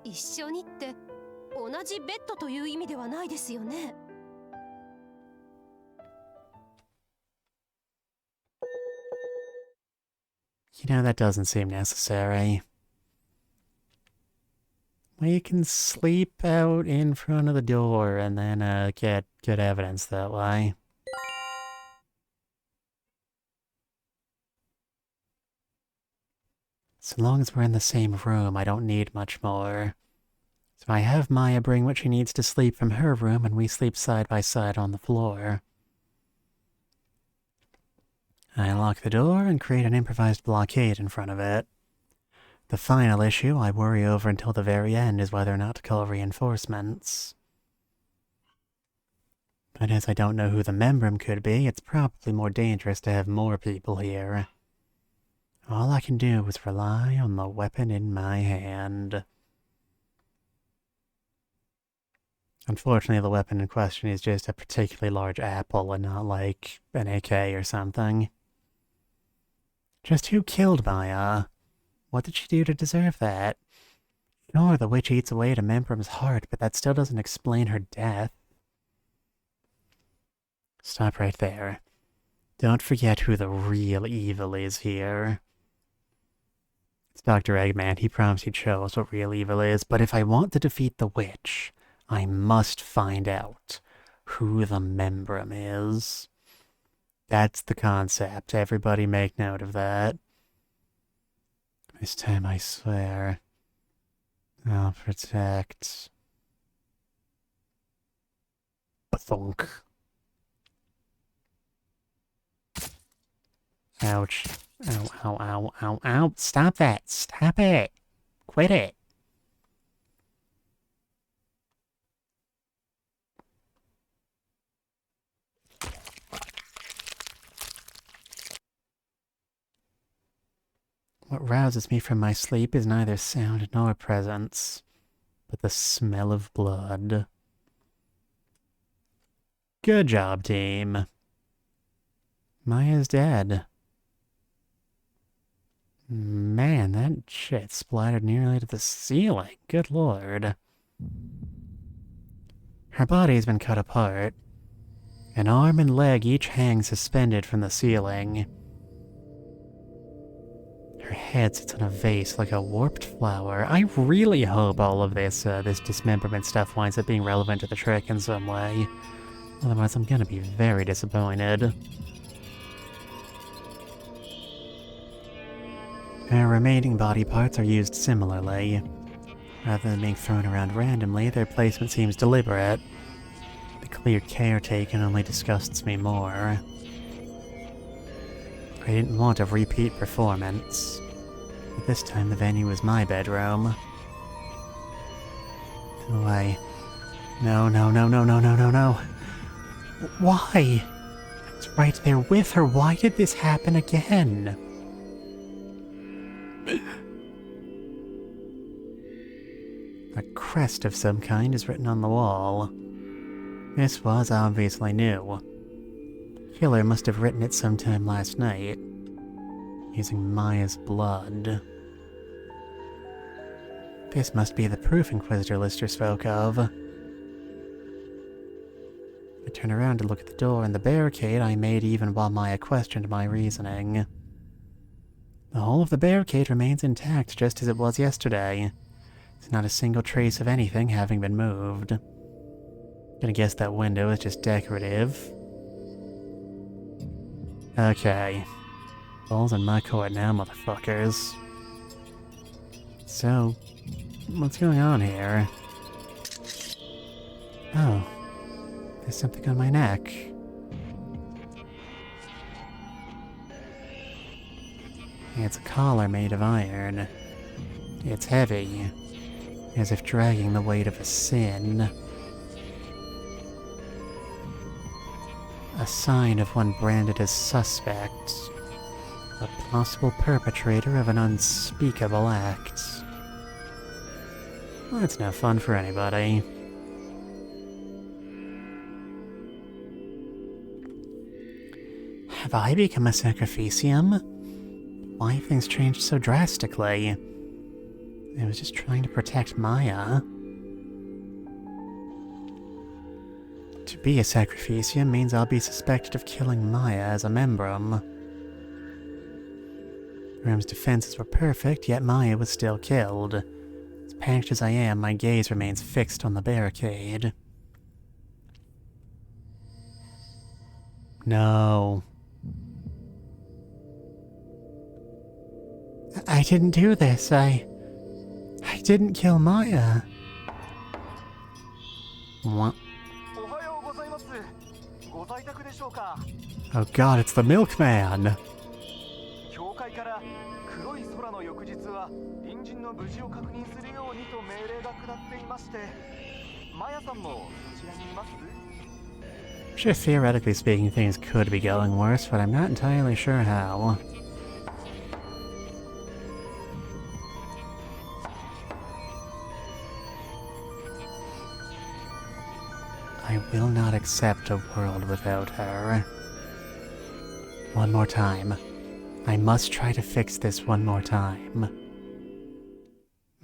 一緒にって同じベッドという意味ではないですよね。You know, that doesn't seem necessary. We can sleep out in front of the door and then get good evidence that way. So long as we're in the same room, I don't need much more. So I have Maya bring what she needs to sleep from her room, and we sleep side by side on the floor. I lock the door and create an improvised blockade in front of it. The final issue I worry over until the very end is whether or not to call reinforcements. But as I don't know who the membrum could be, it's probably more dangerous to have more people here. All I can do is rely on the weapon in my hand. Unfortunately, the weapon in question is just a particularly large apple and not like an AK or something. Just who killed Maya? What did she do to deserve that? Sure, the witch eats away at a membrum's heart, but that still doesn't explain her death. Stop right there. Don't forget who the real evil is here. It's Dr. Eggman. He promised he'd show us what real evil is, but if I want to defeat the witch, I must find out who the membrum is. That's the concept. Everybody make note of that. This time I swear, I'll protect. Ba-thunk. Ouch. Ow, ow, ow, ow, ow. Stop that. Stop it. Quit it. What rouses me from my sleep is neither sound nor presence, but the smell of blood. Good job, team. Maya's dead. Man, that shit splattered nearly to the ceiling. Good lord. Her body's been cut apart. An arm and leg each hang suspended from the ceiling. Her head sits on a vase like a warped flower. I really hope all of this dismemberment stuff winds up being relevant to the trick in some way. Otherwise, I'm gonna be very disappointed. Her remaining body parts are used similarly. Rather than being thrown around randomly, their placement seems deliberate. The clear care taken only disgusts me more. I didn't want a repeat performance, but this time the venue was my bedroom. No way. No, no, no, no, no, no, no, no. Why? I was right there with her. Why did this happen again? A crest of some kind is written on the wall. This was obviously new. The killer must have written it sometime last night, using Maya's blood. This must be the proof Inquisitor Lister spoke of. I turn around to look at the door and the barricade I made even while Maya questioned my reasoning. The whole of the barricade remains intact just as it was yesterday. There's not a single trace of anything having been moved. Gonna guess that window is just decorative. Okay. Ball's in my court now, motherfuckers. So, what's going on here? Oh. There's something on my neck. It's a collar made of iron. It's heavy, as if dragging the weight of a sin. A sign of one branded as suspect. A possible perpetrator of an unspeakable act. Well, that's no fun for anybody. Have I become a sacrificium? Why have things changed so drastically? I was just trying to protect Maya. To be a sacrificium means I'll be suspected of killing Maya as a membrum. Room's defenses were perfect, yet Maya was still killed. As panicked as I am, my gaze remains fixed on the barricade. No. I didn't do this. I didn't kill Maya. What? Oh god, it's the milkman. 教会から黒い空の翌日は隣人の無事を確認するようにと命令が下っていまして、マヤさんもそちらにいます？ Sure, theoretically speaking, things could be going worse, but I'm not entirely sure how. I will not accept a world without her. One more time. I must try to fix this one more time.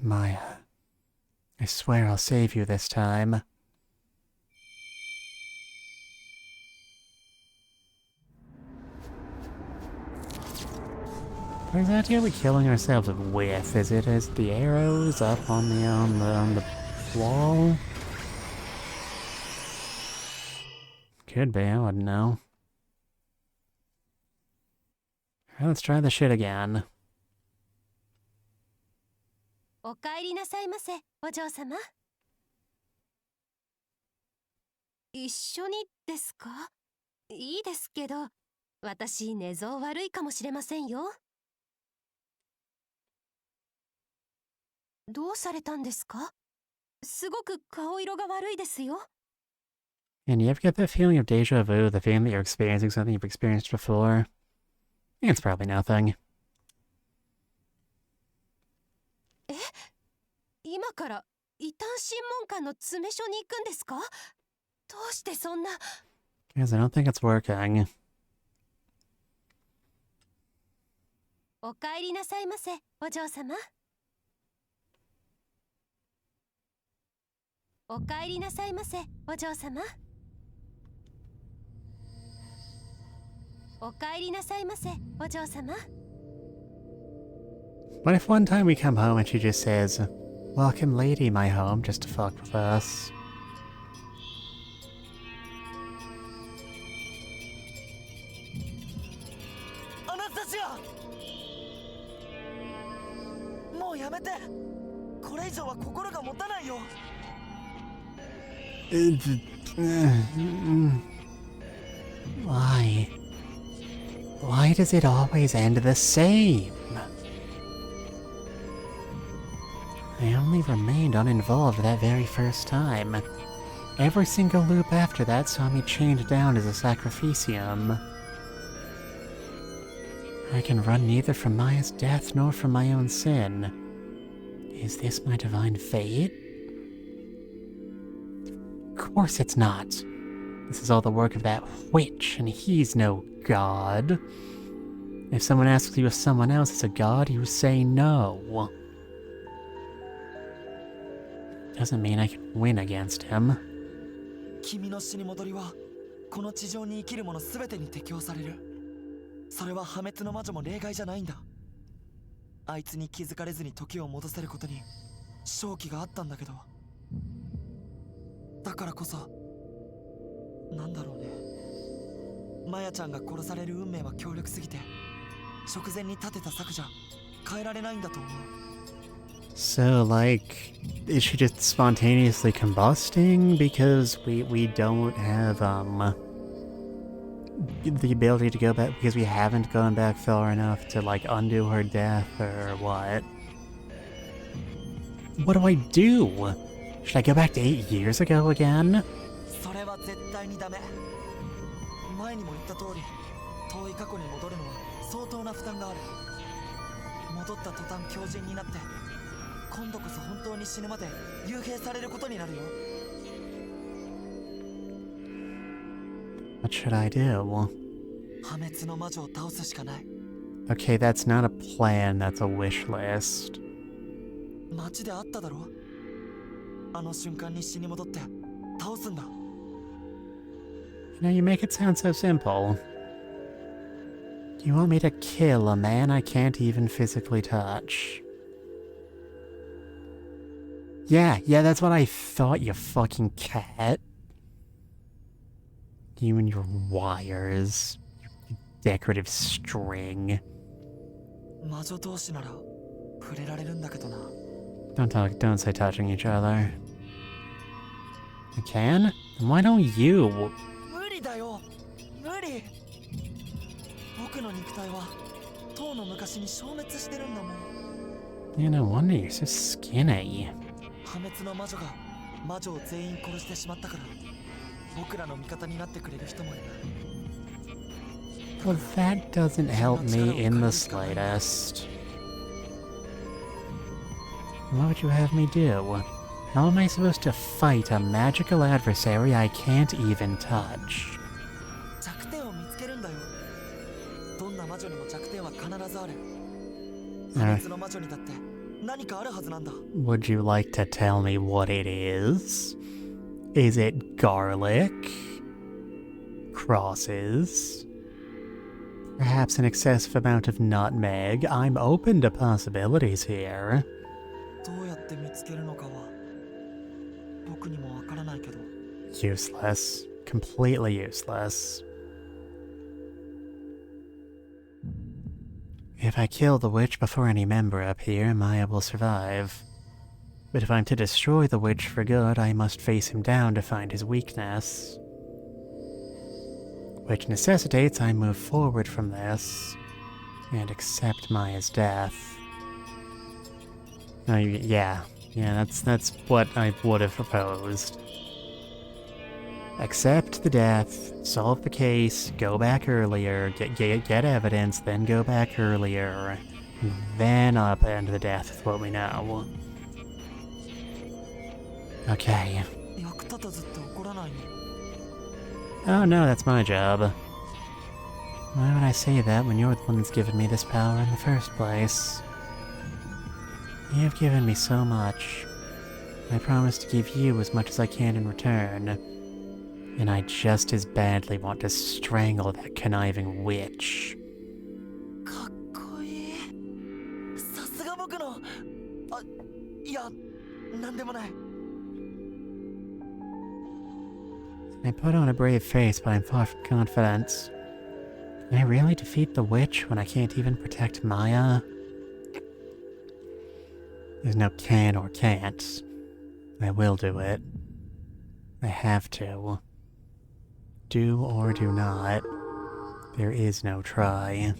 Maya, I swear I'll save you this time. What exactly are we killing ourselves with? Is it as the arrows up on the wall? Could be, I wouldn't know. Alright, let's try this shit again. お帰りなさいませ、お嬢様。一緒にですか？いいですけど、私寝相悪いかもしれませんよ。どうされたんですか？すごく顔色が悪いですよ。And you ever get that feeling of deja vu, the feeling that you're experiencing something you've experienced before? It's probably nothing. え？今から異端審問官の詰め所に行くんですか？どうしてそんな。 Guys, I don't think it's working. お帰りなさいませ、お嬢様。お帰りなさいませ、お嬢様。お帰りなさいませ、お嬢様。 What if one time we come home and she just says, "Welcome lady, my home," just to fuck with us? Why? Why does it always end the same? I only remained uninvolved that very first time. Every single loop after that saw me chained down as a sacrificium. I can run neither from Maya's death nor from my own sin. Is this my divine fate? Of course it's not. This is all the work of that witch, and he's no god. If someone asks you if someone else is a god, you say no. Doesn't mean I can win against him. 君の死に戻りはこの地上に生きる者すべてに適用される。それは破滅の魔女も例外じゃないんだ。あいつに気づかれずに時を戻せることに勝機があったんだけど。だからこそなんだろうね。マヤちゃんが殺される運命は強力すぎて直前に立てた策じゃ変えられないんだと思う。 So, like, is she just spontaneously combusting because we don't have, the ability to go back because we haven't gone back far enough to, like, undo her death, or what? What do I do? Should I go back to 8 years ago again? それは絶対にダメ。前にも言った通り、遠い過去に戻るのは相当な負担がある。戻った途端強靭になって、今度こそ本当に死ぬまで幽閉されることになるよ。What should I do? 破滅の魔女を倒すしかない。 Okay, that's not a plan, that's a wish list. 街で会っただろ。あの瞬間に死に戻って倒すんだ。You know, you make it sound so simple. You want me to kill a man I can't even physically touch? Yeah, that's what I thought, you fucking cat. You and your wires. You decorative string. 魔女同士なら触れられるんだけどな。Don't say touching each other. You can? Then why don't you? 無理だよ。無理。僕の肉体は唐の昔に消滅してるんだもん。Yeah, no wonder you're so skinny. 破滅の魔女が魔女を全員殺してしまったから、僕らの味方になってくれる人もいる。Well, that doesn't help me in the slightest. What would you have me do? How am I supposed to fight a magical adversary I can't even touch? 弱点を見つけるんだよ。どんな魔女にも弱点は必ずある。破滅の魔女にだって何かあるはずなんだ。Would you like to tell me what it is? Is it garlic? Crosses? Perhaps an excessive amount of nutmeg? I'm open to possibilities here. どうやって見つけるのかは僕にもわからないけど。Useless. Completely useless. If I kill the witch before any member appear, Maya will survive. But if I'm to destroy the witch for good, I must face him down to find his weakness. Which necessitates I move forward from this and accept Maya's death. Oh, yeah, that's what I would have proposed. Accept the death, solve the case, go back earlier, get evidence, then go back earlier, then upend the death with what we know. Okay. Oh no, that's my job. Why would I say that when you're the one that's given me this power in the first place? You've given me so much. I promise to give you as much as I can in return. And I just as badly want to strangle that conniving witch. かっこいい。さすが僕の。あ、いや、なんでもない。I put on a brave face, but I'm far from confident. Can I really defeat the witch when I can't even protect Maya? There's no can or can't. I will do it. I have to. Do or do not. There is no try.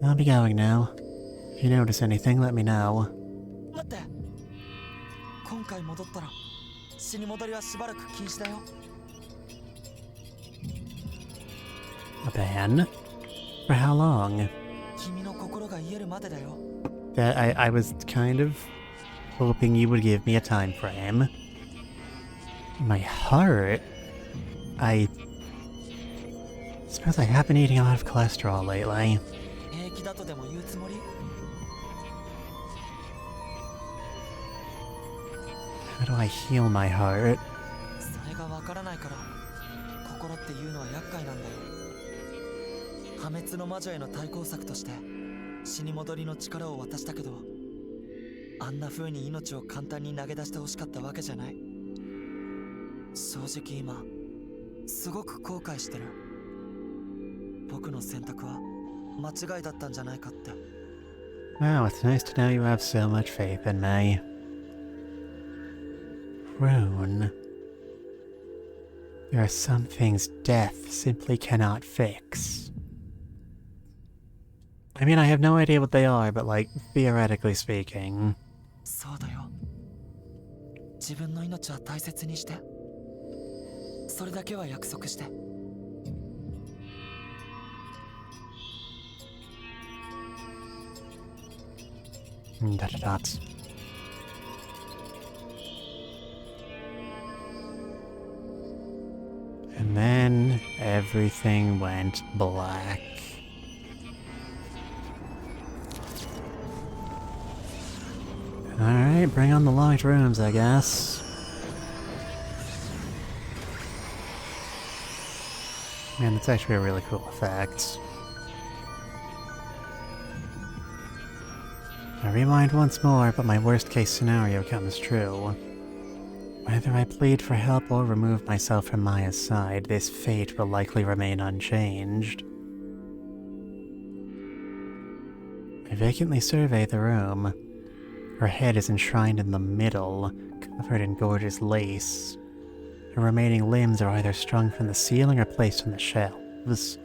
I'll be going now. If you notice anything, let me know. 待って。今回戻ったら死に戻りはしばらく禁止だよ。A ban? For how long? 君の心が癒えるまでだよ。That I was kind of hoping you would give me a time frame. My heart? I suppose I have been eating a lot of cholesterol lately. 平気だとでも言うつもり？ How do I heal my heart? それがわからないから心っていうのは厄介なんだよ。破滅の魔女への対抗策として死に戻りの力を渡したけど、あんな風に命を簡単に投げ出してほしかったわけじゃない。正直今すごく後悔してる。僕の選択は間違いだったんじゃないかって。 Wow, it's nice to know you have so much faith in me. Rune. There are some things death simply cannot fix. I mean, I have no idea what they are, but like, theoretically speaking. そうだよ。自分の命は大切にして。それだけは約束して。Dot dot. And then everything went black. Alright, bring on the locked rooms, I guess. Man, it's actually a really cool effect. I rewind once more, but my worst case scenario comes true. Whether I plead for help or remove myself from Maya's side, this fate will likely remain unchanged. I vacantly survey the room. Her head is enshrined in the middle, covered in gorgeous lace. Her remaining limbs are either strung from the ceiling or placed on the shelves.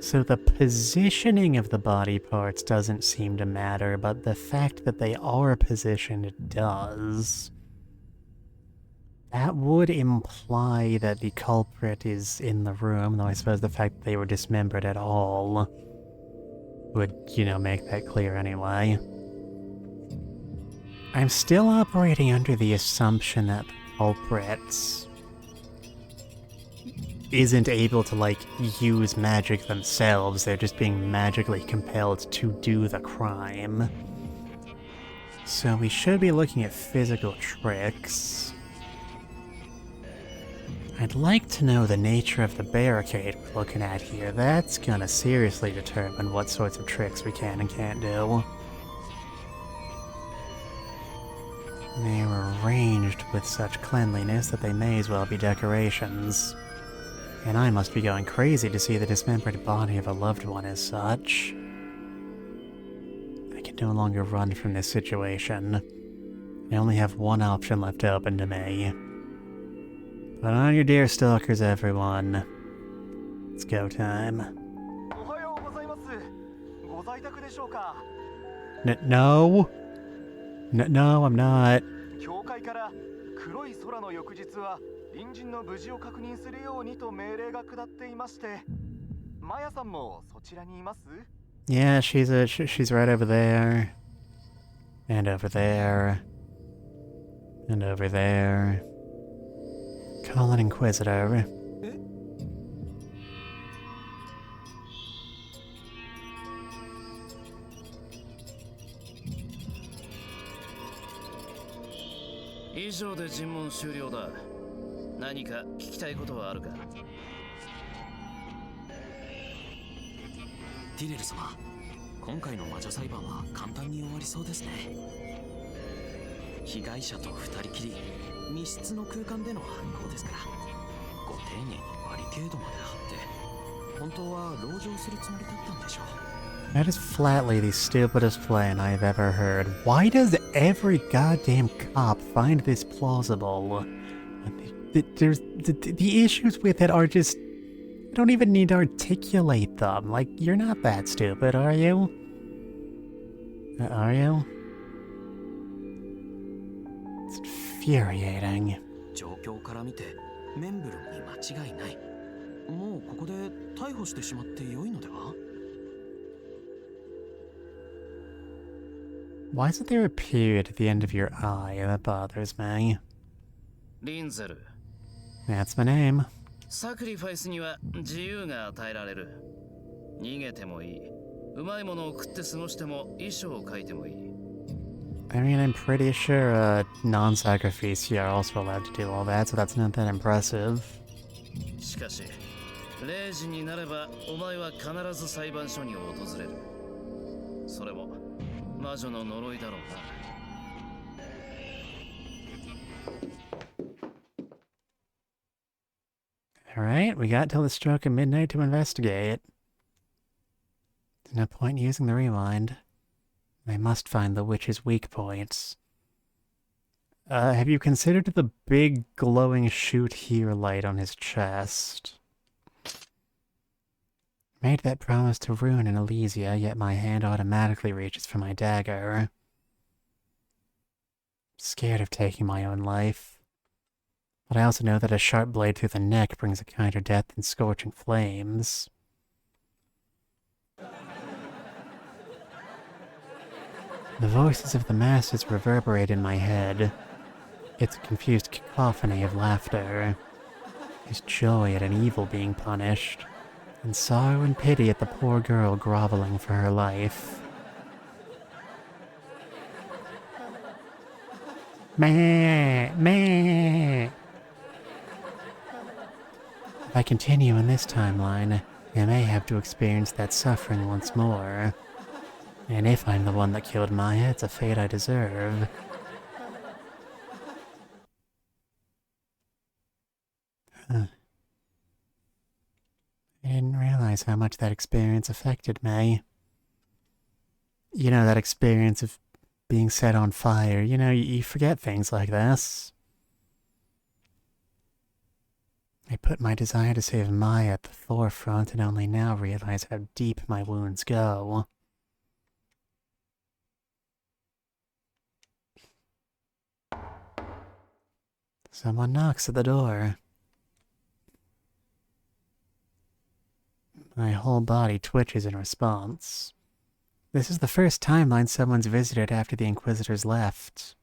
So the positioning of the body parts doesn't seem to matter, but the fact that they are positioned does. That would imply that the culprit is in the room, though I suppose the fact that they were dismembered at all would, make that clear anyway. I'm still operating under the assumption that the culprit isn't able to, use magic themselves. They're just being magically compelled to do the crime. So we should be looking at physical tricks. I'd like to know the nature of the barricade we're looking at here. That's gonna seriously determine what sorts of tricks we can and can't do. They were arranged with such cleanliness that they may as well be decorations. And I must be going crazy to see the dismembered body of a loved one as such. I can no longer run from this situation. I only have one option left open to me. Put on your deer stalkers, everyone. It's go time. No, I'm not. 黒い空の翌日は隣人の無事を確認するようにと命令が下っていまして、マヤさんもそちらにいます？ Yeah, she's right over there. And over there. And over there. Call an Inquisitor. Tyrell 様、今回の魔女裁判は簡単に終わりそうですね。被害者と二人きり、密室の空間での犯行ですから、ご丁寧にバリケードまで張って、本当は籠城するつもりだったんでしょう。That is flatly the stupidest plan I've ever heard. Why does every goddamn cop find this plausible? The issues with it are just... I don't even need to articulate them. Like, you're not that stupid, are you? Are you? It's infuriating. 状況から見て、メンブルに間違いない。もうここで逮捕してしまって良いのでは？ Why isn't there a period at the end of your eye? That bothers me. リンゼル。 That's my name. サクリファイスには自由が与えられる。逃げてもいい。うまいものを食って過ごしても遺書を書いてもいい。I mean, I'm pretty sure non-sacrifice are also allowed to do all that, so that's not that impressive. しかし、0時になればお前は必ず裁判所に訪れる。それも魔女の呪いだろうな。Alright, we got till the stroke of midnight to investigate. There's no point in using the rewind. I must find the witch's weak points. Have you considered the big glowing shoot here light on his chest? Made that promise to ruin in Elysia, yet my hand automatically reaches for my dagger. Scared of taking my own life. But I also know that a sharp blade through the neck brings a kinder death than scorching flames. The voices of the masses reverberate in my head. It's a confused cacophony of laughter. There's joy at an evil being punished, and sorrow and pity at the poor girl groveling for her life. Meh, meh. If I continue in this timeline, I may have to experience that suffering once more. And if I'm the one that killed Maya, it's a fate I deserve. Huh. I didn't realize how much that experience affected me. You know, that experience of being set on fire. You know, you forget things like this. I put my desire to save Maya at the forefront and only now realize how deep my wounds go. Someone knocks at the door. My whole body twitches in response. This is the first timeline someone's visited after the Inquisitors left.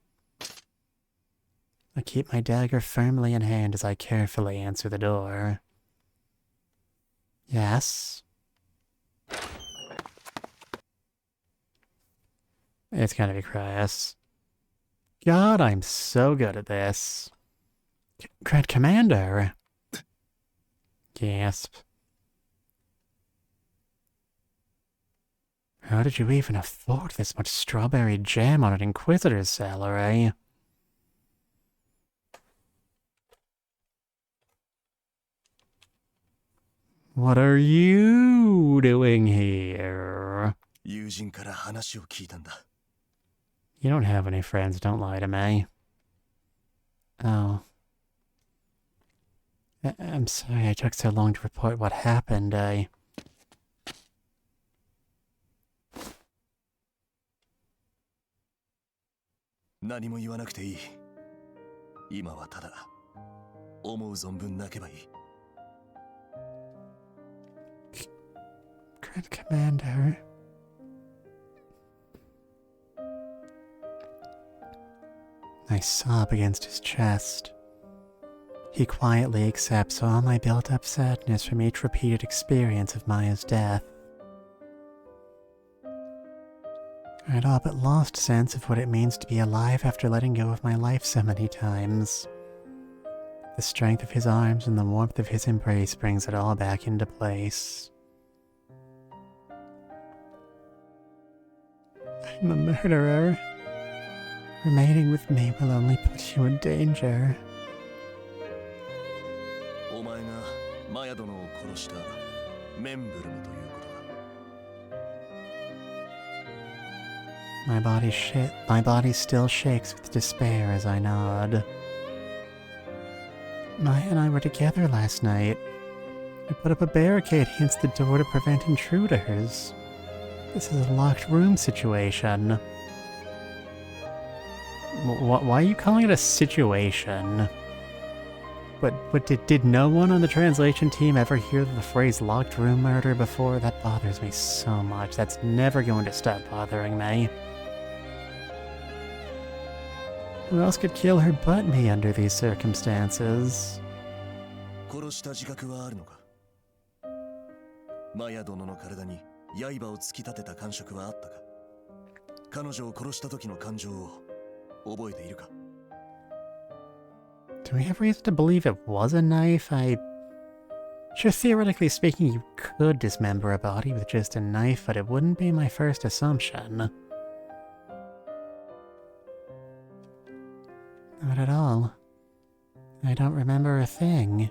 I keep my dagger firmly in hand as I carefully answer the door. Yes? It's gonna be Chris. God, I'm so good at this. Commander! Gasp. How did you even afford this much strawberry jam on an Inquisitor's salary? What are you doing here? You don't have any friends, don't lie to me. Oh. I'm sorry I took so long to report what happened. Grand Commander. I sob against his chest. He quietly accepts all my built-up sadness from each repeated experience of Maya's death. I'd all but lost sense of what it means to be alive after letting go of my life so many times. The strength of his arms and the warmth of his embrace brings it all back into place. I'm a murderer. Remaining with me will only put you in danger. My body still shakes with despair as I nod. Maya and I were together last night. I put up a barricade against the door to prevent intruders. This is a locked room situation. Why are you calling it a situation? But did no one on the translation team ever hear the phrase locked room murder before? That bothers me so much. That's never going to stop bothering me. Who else could kill her but me under these circumstances? Do we have reason to believe it was a knife? Sure, theoretically speaking, you could dismember a body with just a knife, but it wouldn't be my first assumption. Not at all. I don't remember a thing.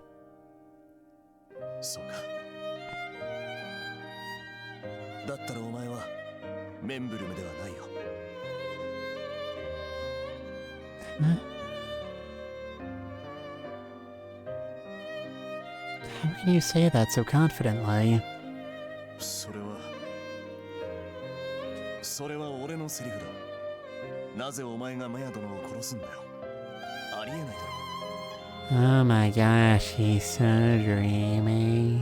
Huh? How can you say that so confidently? Oh my gosh, he's so dreamy.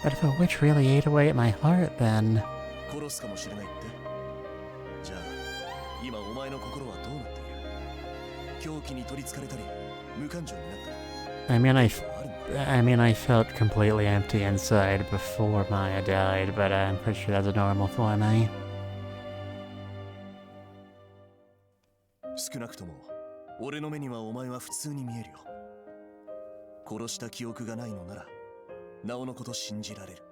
But if a witch really ate away at my heart, then... I mean, I felt completely empty inside before Maya died, but I'm pretty sure that's normal for me. 殺した記憶がないのならなおのこと信じられる。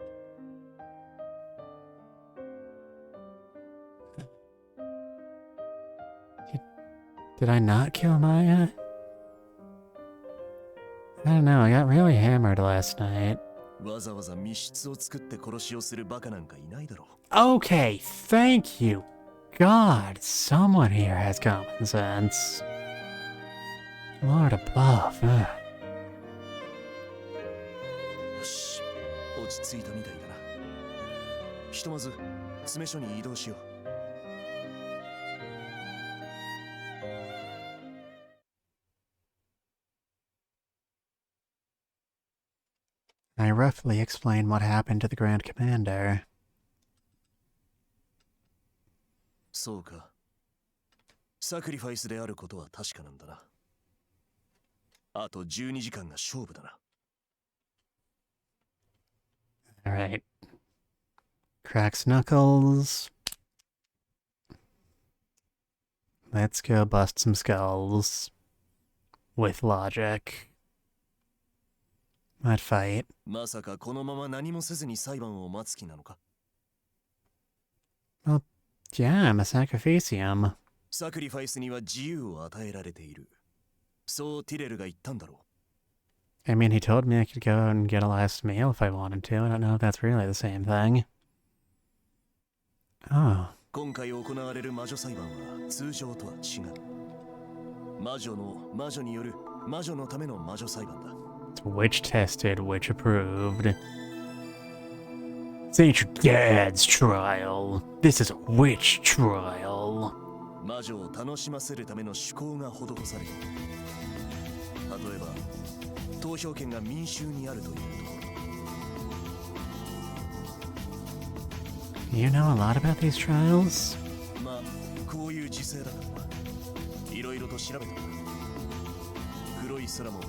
Did I not kill Maya? I don't know, I got really hammered last night. わざわざ密室を作って殺しをするバカなんかいないだろう。 Okay, thank you. God, someone here has common sense. Lord above. よし、落ち着いたみたいだな。ひとまず詰め所に移動しよう。I roughly explained what happened to the Grand Commander. そうか。サクリファイスであることは確かなんだな。あと12時間が勝負だな。Alright. Cracks knuckles. Let's go bust some skulls. With logic. I'd fight. まさかこのまま何もせずに裁判を待つ気なのか？ Well, yeah, I'm a sacrificium. サクリファイスには自由を与えられている。そうティレルが言ったんだろう。I mean, he told me I could go and get a last meal if I wanted to. I don't know if that's really the same thing. Oh. 今回行われる魔女裁判は通常とは違う。魔女による魔女のための魔女裁判だ。It's witch tested, witch approved. This ain't your dad's trial. This is a witch trial. 魔女を楽しませるための趣向が施されている。例えば、投票権が民衆にあるというところ。You know a lot about these trials? まあ、こういう時勢だからな。いろいろと調べたんだ。黒い空も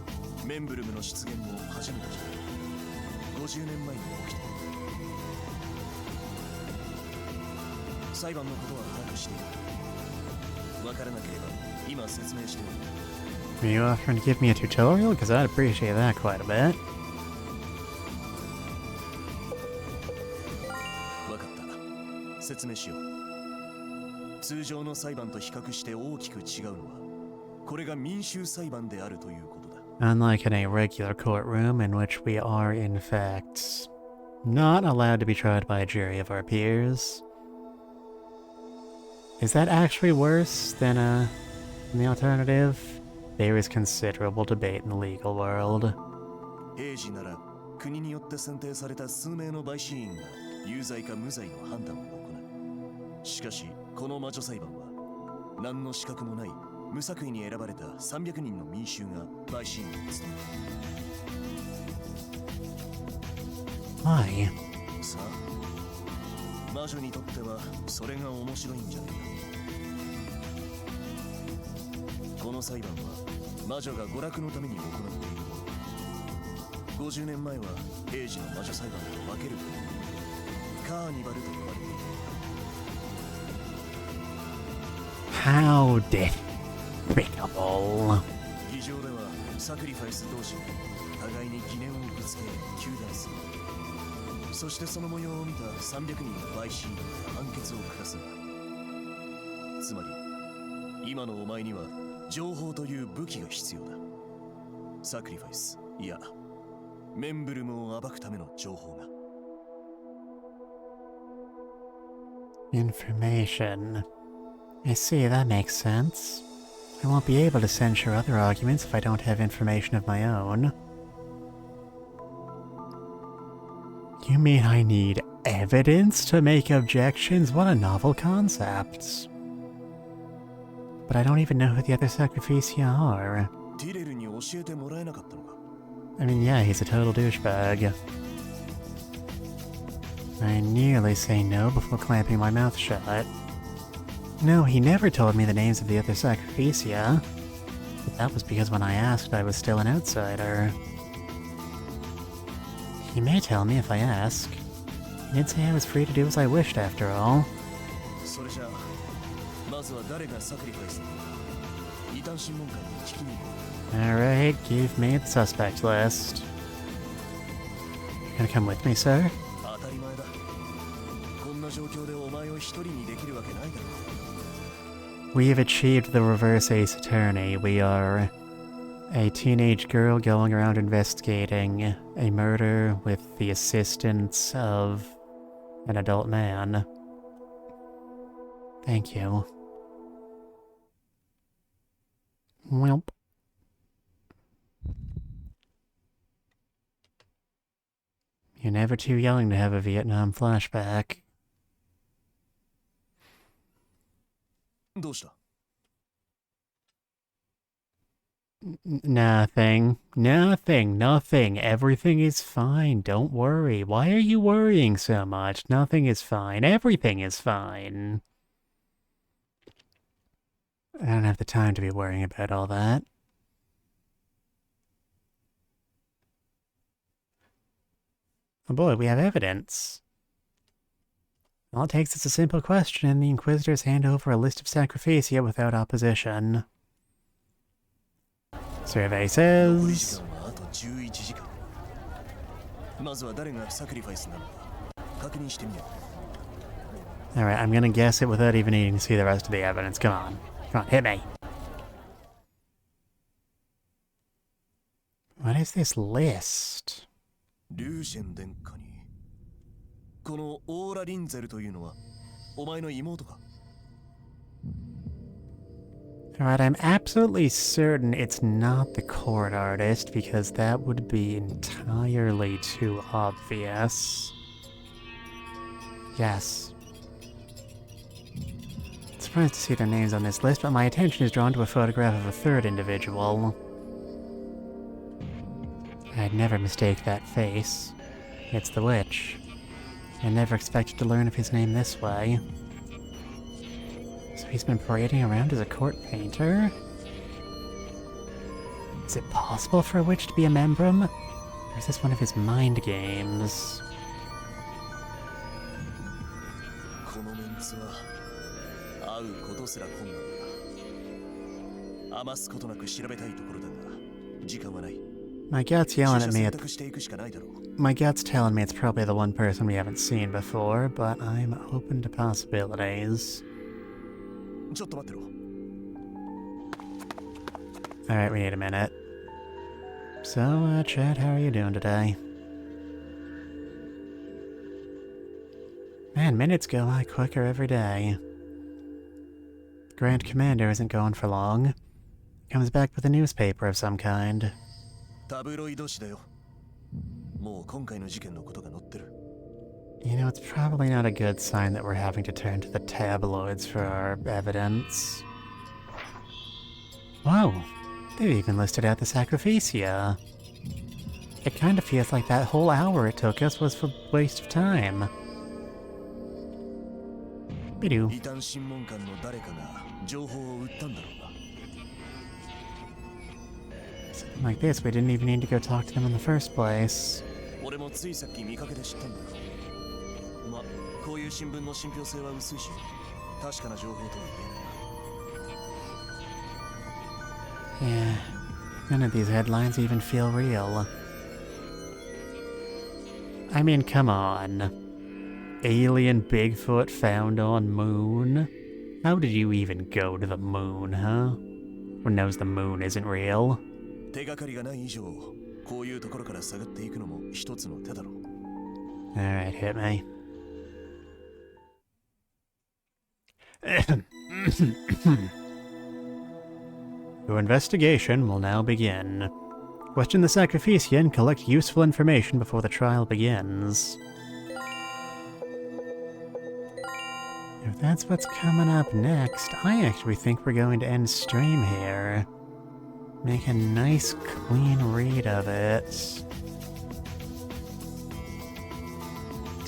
メンブルムの出現も初めてじゃない。50年前に起きた。裁判のことは把握している。わからなければ今説明してお Are you offering to give me a tutorial? Because I'd appreciate that quite a bit. わかった。説明しよう。通常の裁判と比較して大きく違うのは、これが民衆裁判であるということだ。Unlike in a regular courtroom in which we are, in fact, not allowed to be tried by a jury of our peers. Is that actually worse than the alternative? There is considerable debate in the legal world. 平時なら国によって選定された数名の陪審員が有罪か無罪の判断を行う。しかしこの魔女裁判は何の資格もない無作為に選ばれた300人の民衆が陪審員を務める。Why? さあ、魔女にとってはそれが面白いんじゃないか。この裁判は魔女が娯楽のために行っているもの。50年前は平時の魔女裁判と分けるというカーニバルと呼ばれていた。 How despicable. 議場ではサクリファイス同士が互いに疑念をぶつけ糾弾する。そしてその模様を見た300人の陪審員が判決を下すんだ。つまり今のお前には情報という武器が必要だ。サクリファイス、いやメンブルムを暴くための情報が。 Information. I see, that makes sense. I won't be able to censure other arguments if I don't have information of my own. You mean I need evidence to make objections? What a novel concept. But I don't even know who the other Sacrificia are. ティレルに教えてもらえなかったのか。 I mean, yeah, he's a total douchebag. I nearly say no before clamping my mouth shut. No, he never told me the names of the other Sacrificia. But that was because when I asked, I was still an outsider. He may tell me if I ask. He did say I was free to do as I wished after all. それじゃあまずは誰がサクリファイスなのか Alright, give me the suspect list. Gonna come with me, sir? We have achieved the reverse ace attorney. We are a teenage girl going around investigating a murder with the assistance of an adult man. Thank you. Welp. You're never too young to have a Vietnam flashback. Nothing. Nothing. Everything is fine. Don't worry. Why are you worrying so much? Nothing is fine. Everything is fine. I don't have the time to be worrying about all that. Oh boy, we have evidence. All it takes is a simple question, and the Inquisitors hand over a list of sacrificia without opposition. Survey says... Alright, I'm gonna guess it without even needing to see the rest of the evidence. Come on. Come on, hit me. What is this list? Alright, I'm absolutely certain it's not the court artist, because that would be entirely too obvious. Yes. Surprised to see their names on this list, but my attention is drawn to a photograph of a third individual. I'd never mistake that face. It's the witch. I never expected to learn of his name this way. So he's been parading around as a court painter? Is it possible for a witch to be a membrum? Or is this one of his mind games? My gut's yelling at me My gut's telling me it's probably the one person we haven't seen before, but I'm open to possibilities. Alright, we need a minute. So, Chad, how are you doing today? Man, minutes go by quicker every day. The Grand Commander isn't going for long. He comes back with a newspaper of some kind. You know, it's probably not a good sign that we're having to turn to the tabloids for our evidence. Whoa! They've even listed out the sacrificia. It kind of feels like that whole hour it took us was a waste of time. Bidoo. Something like this, we didn't even need to go talk to them in the first place. Yeah, none of these headlines even feel real. I mean, come on. Alien Bigfoot found on moon? How did you even go to the moon, huh? One knows the moon isn't real. Alright, hit me. Your investigation will now begin. Question the sacrificia and collect useful information before the trial begins. If that's what's coming up next, I actually think we're going to end stream here. Make a nice, clean read of it.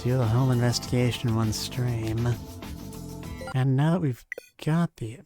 Do the whole investigation in one stream. And now that we've got the